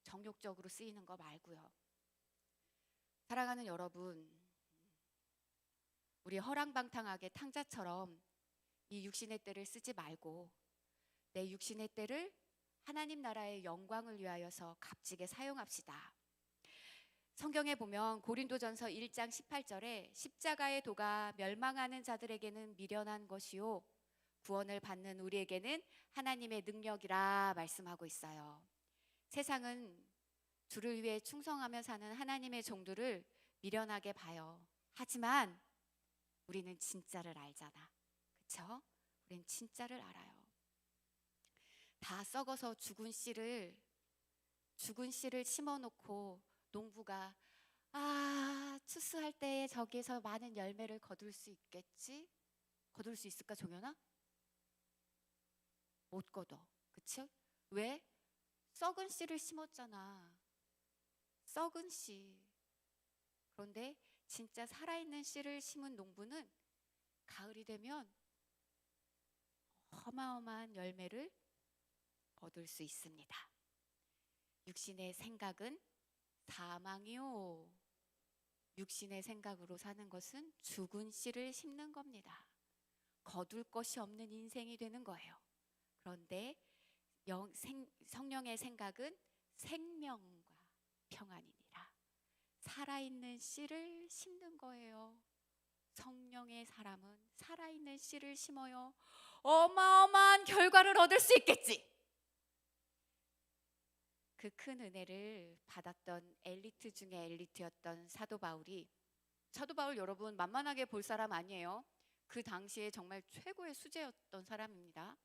정욕적으로 쓰이는 거 말고요. 사랑하는 여러분, 우리 허랑방탕하게 탕자처럼 이 육신의 때를 쓰지 말고 내 육신의 때를 하나님 나라의 영광을 위하여서 값지게 사용합시다. 성경에 보면 고린도전서 1장 18절에 십자가의 도가 멸망하는 자들에게는 미련한 것이요 구원을 받는 우리에게는 하나님의 능력이라 말씀하고 있어요. 세상은 주를 위해 충성하며 사는 하나님의 종들을 미련하게 봐요. 하지만 우리는 진짜를 알잖아. 그렇죠? 우리는 진짜를 알아요. 다 썩어서 죽은 씨를 심어놓고 농부가 추수할 때 저기에서 많은 열매를 거둘 수 있겠지? 거둘 수 있을까, 종현아? 못 거둬. 그치? 왜? 썩은 씨를 심었잖아. 썩은 씨. 그런데 진짜 살아있는 씨를 심은 농부는 가을이 되면 어마어마한 열매를 얻을 수 있습니다. 육신의 생각은 사망이요. 육신의 생각으로 사는 것은 죽은 씨를 심는 겁니다. 거둘 것이 없는 인생이 되는 거예요. 그런데 성령의 생각은 생명과 평안이니라. 살아있는 씨를 심는 거예요. 성령의 사람은 살아있는 씨를 심어요. 어마어마한 결과를 얻을 수 있겠지. 그 큰 은혜를 받았던 엘리트 중에 엘리트였던 사도 바울 여러분 만만하게 볼 사람 아니에요. 그 당시에 정말 최고의 수재였던 사람입니다.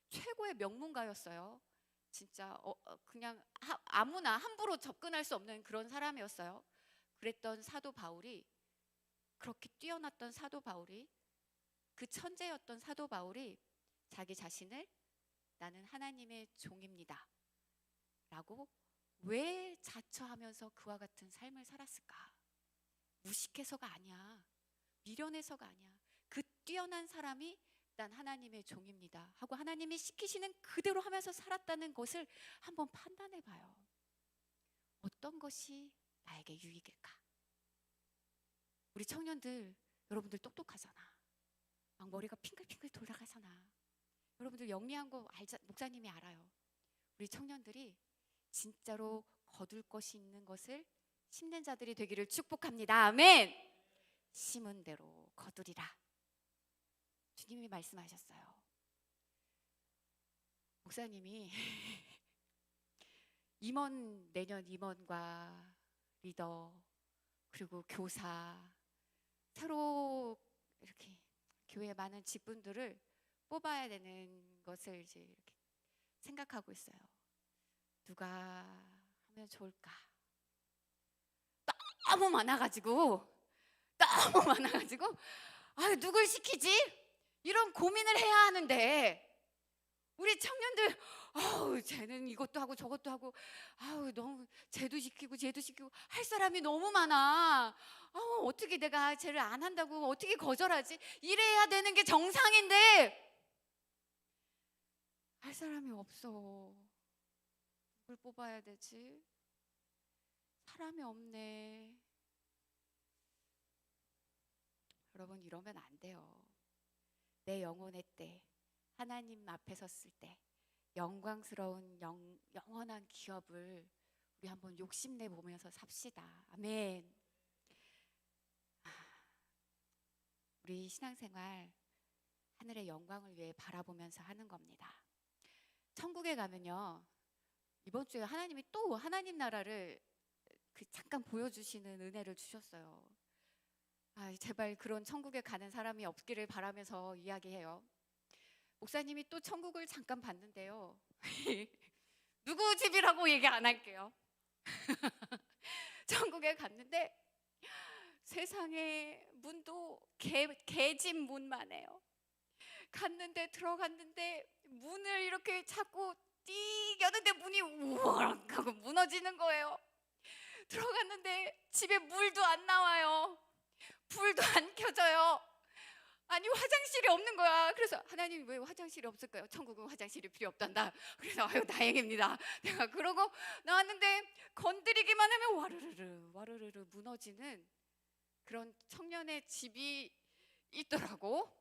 최고의 명문가였어요. 진짜 그냥 아무나 함부로 접근할 수 없는 그런 사람이었어요. 그랬던 사도 바울이, 그렇게 뛰어났던 사도 바울이, 그 천재였던 사도 바울이 자기 자신을 나는 하나님의 종입니다 라고 왜 자처하면서 그와 같은 삶을 살았을까? 무식해서가 아니야. 미련해서가 아니야. 그 뛰어난 사람이 난 하나님의 종입니다 하고 하나님이 시키시는 그대로 하면서 살았다는 것을 한번 판단해 봐요. 어떤 것이 나에게 유익일까? 우리 청년들, 여러분들 똑똑하잖아. 막 머리가 핑글핑글 돌아가잖아. 여러분들 영리한 거 목사님이 알아요. 우리 청년들이 진짜로 거둘 것이 있는 것을 심는 자들이 되기를 축복합니다. 아멘. 심은 대로 거두리라. 주님이 말씀하셨어요. 목사님이 내년 임원과 리더 그리고 교사, 새로 이렇게 교회 많은 직분들을 뽑아야 되는 것을 이제 이렇게 생각하고 있어요. 누가 하면 좋을까? 너무 많아가지고 아, 누굴 시키지? 이런 고민을 해야 하는데 우리 청년들 아우 쟤는 이것도 하고 저것도 하고 아우 너무 쟤도 시키고 할 사람이 너무 많아. 아우 어떻게 내가 쟤를 안 한다고 어떻게 거절하지? 이래야 되는 게 정상인데 할 사람이 없어. 누굴 뽑아야 되지? 사람이 없네. 여러분 이러면 안 돼요. 내 영혼의 때 하나님 앞에 섰을 때 영광스러운 영원한 기업을 우리 한번 욕심내 보면서 삽시다. 아멘. 우리 신앙생활 하늘의 영광을 위해 바라보면서 하는 겁니다. 천국에 가면요, 이번 주에 하나님이 또 하나님 나라를 잠깐 보여주시는 은혜를 주셨어요. 제발 그런 천국에 가는 사람이 없기를 바라면서 이야기해요. 목사님이 또 천국을 잠깐 봤는데요. 누구 집이라고 얘기 안 할게요. 천국에 갔는데 세상에 문도 개집 문만 해요. 들어갔는데 문을 이렇게 자꾸 띡 여는데 문이 우와락 하고 무너지는 거예요. 들어갔는데 집에 물도 안 나와요. 불도 안 켜져요. 아니 화장실이 없는 거야. 그래서 하나님 왜 화장실이 없을까요? 천국은 화장실이 필요 없단다. 그래서 아유 다행입니다. 내가 그러고 나왔는데 건드리기만 하면 와르르르 무너지는 그런 청년의 집이 있더라고.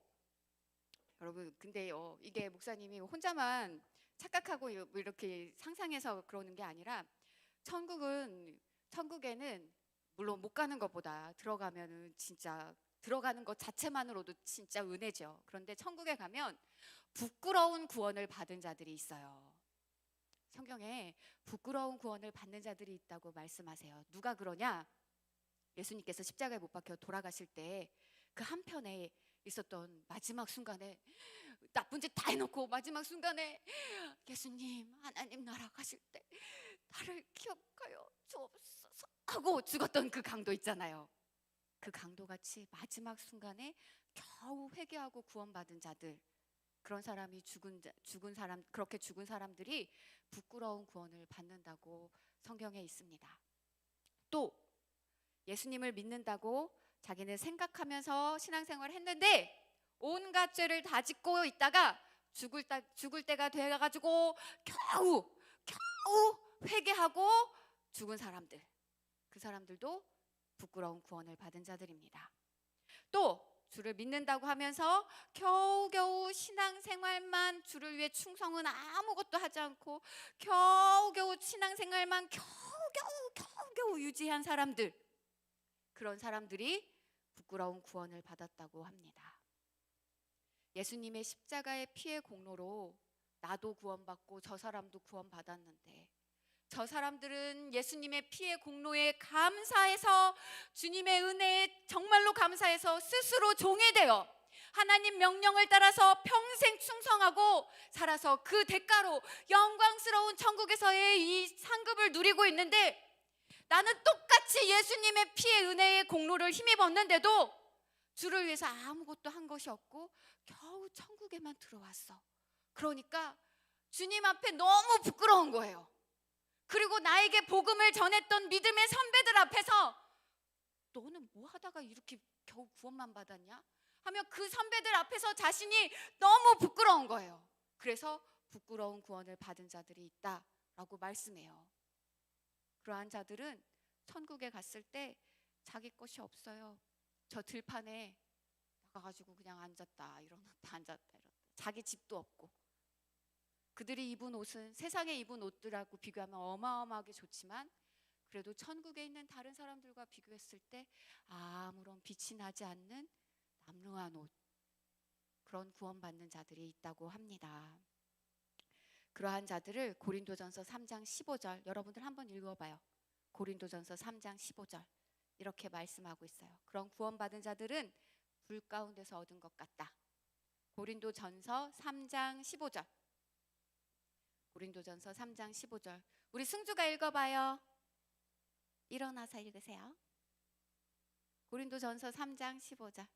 여러분 근데요 이게 목사님이 혼자만 착각하고 이렇게 상상해서 그러는 게 아니라 천국에는 물론 못 가는 것보다 들어가면은 진짜 들어가는 것 자체만으로도 진짜 은혜죠. 그런데 천국에 가면 부끄러운 구원을 받은 자들이 있어요. 성경에 부끄러운 구원을 받는 자들이 있다고 말씀하세요. 누가 그러냐? 예수님께서 십자가에 못 박혀 돌아가실 때 그 한편에 있었던 마지막 순간에 나쁜 짓 다 해놓고 마지막 순간에 예수님 하나님 나라 가실 때 나를 기억하여 주옵소서 하고 죽었던 그 강도 있잖아요. 그 강도같이 마지막 순간에 겨우 회개하고 구원받은 자들, 그런 사람이 그렇게 죽은 사람들이 부끄러운 구원을 받는다고 성경에 있습니다. 또 예수님을 믿는다고 자기는 생각하면서 신앙생활을 했는데 온갖 죄를 다 짓고 있다가 죽을 때가 돼가지고 겨우 회개하고 죽은 사람들, 그 사람들도 부끄러운 구원을 받은 자들입니다. 또 주를 믿는다고 하면서 겨우겨우 신앙생활만 주를 위해 충성은 아무것도 하지 않고 겨우겨우 신앙생활만 겨우겨우 유지한 사람들, 그런 사람들이 부끄러운 구원을 받았다고 합니다. 예수님의 십자가의 피의 공로로 나도 구원받고 저 사람도 구원받았는데 저 사람들은 예수님의 피의 공로에 감사해서 주님의 은혜에 정말로 감사해서 스스로 종이 되어 하나님 명령을 따라서 평생 충성하고 살아서 그 대가로 영광스러운 천국에서의 이 상급을 누리고 있는데 나는 똑같이 예수님의 피의 은혜의 공로를 힘입었는데도 주를 위해서 아무것도 한 것이 없고 겨우 천국에만 들어왔어. 그러니까 주님 앞에 너무 부끄러운 거예요. 그리고 나에게 복음을 전했던 믿음의 선배들 앞에서 너는 뭐 하다가 이렇게 겨우 구원만 받았냐? 하며 그 선배들 앞에서 자신이 너무 부끄러운 거예요. 그래서 부끄러운 구원을 받은 자들이 있다라고 말씀해요. 그러한 자들은 천국에 갔을 때 자기 것이 없어요. 저 들판에 나가가지고 그냥 앉았다 일어났다 앉았다 일어났다, 자기 집도 없고, 그들이 입은 옷은 세상에 입은 옷들하고 비교하면 어마어마하게 좋지만 그래도 천국에 있는 다른 사람들과 비교했을 때 아무런 빛이 나지 않는 남루한 옷, 그런 구원받는 자들이 있다고 합니다. 그러한 자들을 고린도전서 3장 15절 여러분들 한번 읽어봐요. 고린도전서 3장 15절 이렇게 말씀하고 있어요. 그런 구원받은 자들은 불 가운데서 얻은 것 같다. 고린도전서 3장 15절 고린도전서 3장 15절 우리 승주가 읽어봐요. 일어나서 읽으세요. 고린도전서 3장 15절.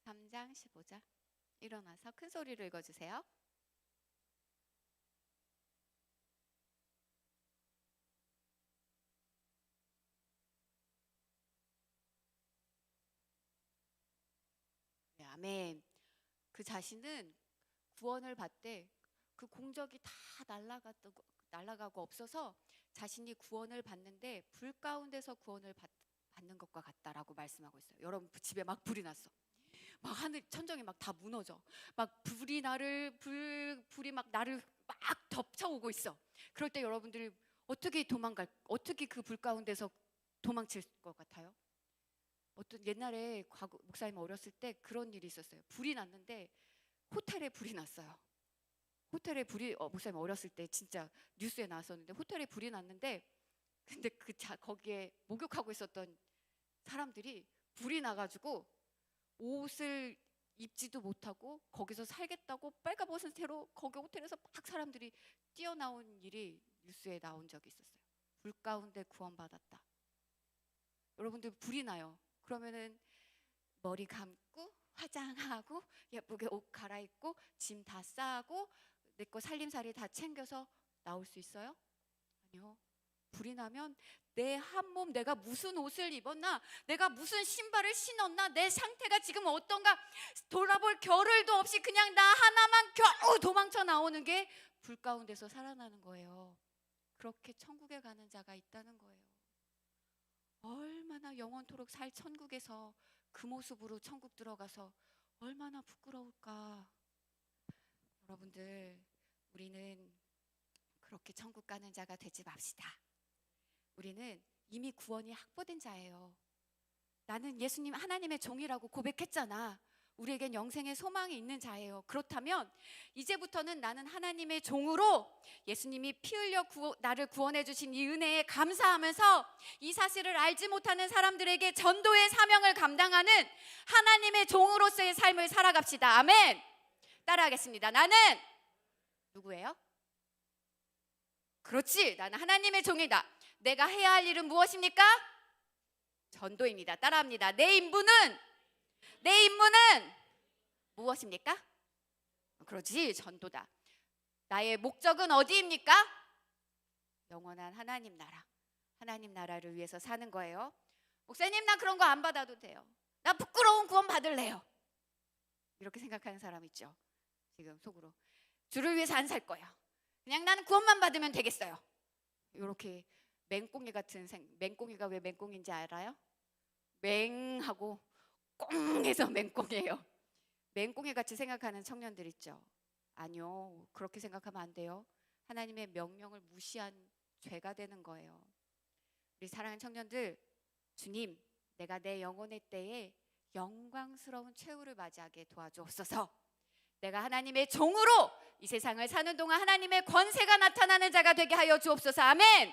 (3장 15절) 일어나서 큰 소리로 읽어주세요. 네, 아멘. 그 자신은 구원을 받되 그 공적이 다 날아가고 없어서 자신이 구원을 받는데 불 가운데서 구원을 받는 것과 같다라고 말씀하고 있어요. 여러분 집에 막 불이 났어. 막 하늘 천정이 막 다 무너져. 막 불이 막 나를 막 덮쳐오고 있어. 그럴 때 여러분들이 어떻게 그 불 가운데서 도망칠 것 같아요? 어떤 옛날에 과거 목사님 어렸을 때 그런 일이 있었어요. 불이 났는데 호텔에 불이 났어요. 호텔에 불이 목사님 어렸을 때 진짜 뉴스에 나왔었는데 호텔에 불이 났는데 근데 거기에 목욕하고 있었던 사람들이 불이 나가지고 옷을 입지도 못하고 거기서 살겠다고 빨간옷을 새로 거기 호텔에서 막 사람들이 뛰어나온 일이 뉴스에 나온 적이 있었어요. 불 가운데 구원받았다. 여러분들 불이 나요. 그러면은 머리 감고 화장하고 예쁘게 옷 갈아입고 짐 다 싸고 내 거 살림살이 다 챙겨서 나올 수 있어요? 아니요. 불이 나면 내 한 몸 내가 무슨 옷을 입었나, 내가 무슨 신발을 신었나, 내 상태가 지금 어떤가 돌아볼 겨를도 없이 그냥 나 하나만 겨우 도망쳐 나오는 게 불 가운데서 살아나는 거예요. 그렇게 천국에 가는 자가 있다는 거예요. 얼마나 영원토록 살 천국에서 그 모습으로 천국 들어가서 얼마나 부끄러울까. 여러분들, 우리는 그렇게 천국 가는 자가 되지 맙시다. 우리는 이미 구원이 확보된 자예요. 나는 예수님 하나님의 종이라고 고백했잖아. 우리에겐 영생의 소망이 있는 자예요. 그렇다면 이제부터는 나는 하나님의 종으로 예수님이 피 흘려 나를 구원해 주신 이 은혜에 감사하면서 이 사실을 알지 못하는 사람들에게 전도의 사명을 감당하는 하나님의 종으로서의 삶을 살아갑시다. 아멘. 따라하겠습니다. 나는 누구예요? 그렇지, 나는 하나님의 종이다. 내가 해야 할 일은 무엇입니까? 전도입니다. 따라합니다. 내 임무는 무엇입니까? 그렇지, 전도다. 나의 목적은 어디입니까? 영원한 하나님 나라. 하나님 나라를 위해서 사는 거예요. 목사님, 나 그런 거 안 받아도 돼요. 나 부끄러운 구원 받을래요. 이렇게 생각하는 사람 있죠. 지금 속으로 주를 위해서 안 살 거야. 그냥 나는 구원만 받으면 되겠어요. 이렇게 맹꽁이 같은 맹꽁이가 왜 맹꽁인지 알아요? 맹하고 꽁해서 맹꽁이에요. 맹꽁이 같이 생각하는 청년들 있죠. 아니요, 그렇게 생각하면 안 돼요. 하나님의 명령을 무시한 죄가 되는 거예요. 우리 사랑하는 청년들, 주님, 내가 내 영혼의 때에 영광스러운 최후를 맞이하게 도와주옵소서. 내가 하나님의 종으로 이 세상을 사는 동안 하나님의 권세가 나타나는 자가 되게 하여 주옵소서. 아멘.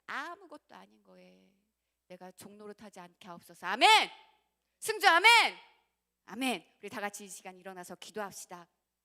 아무것도 아닌 거에 내가 종노릇하지 않게 하옵소서. 아멘. 승주 아멘. 아멘. 우리 다 같이 이 시간 일어나서 기도합시다.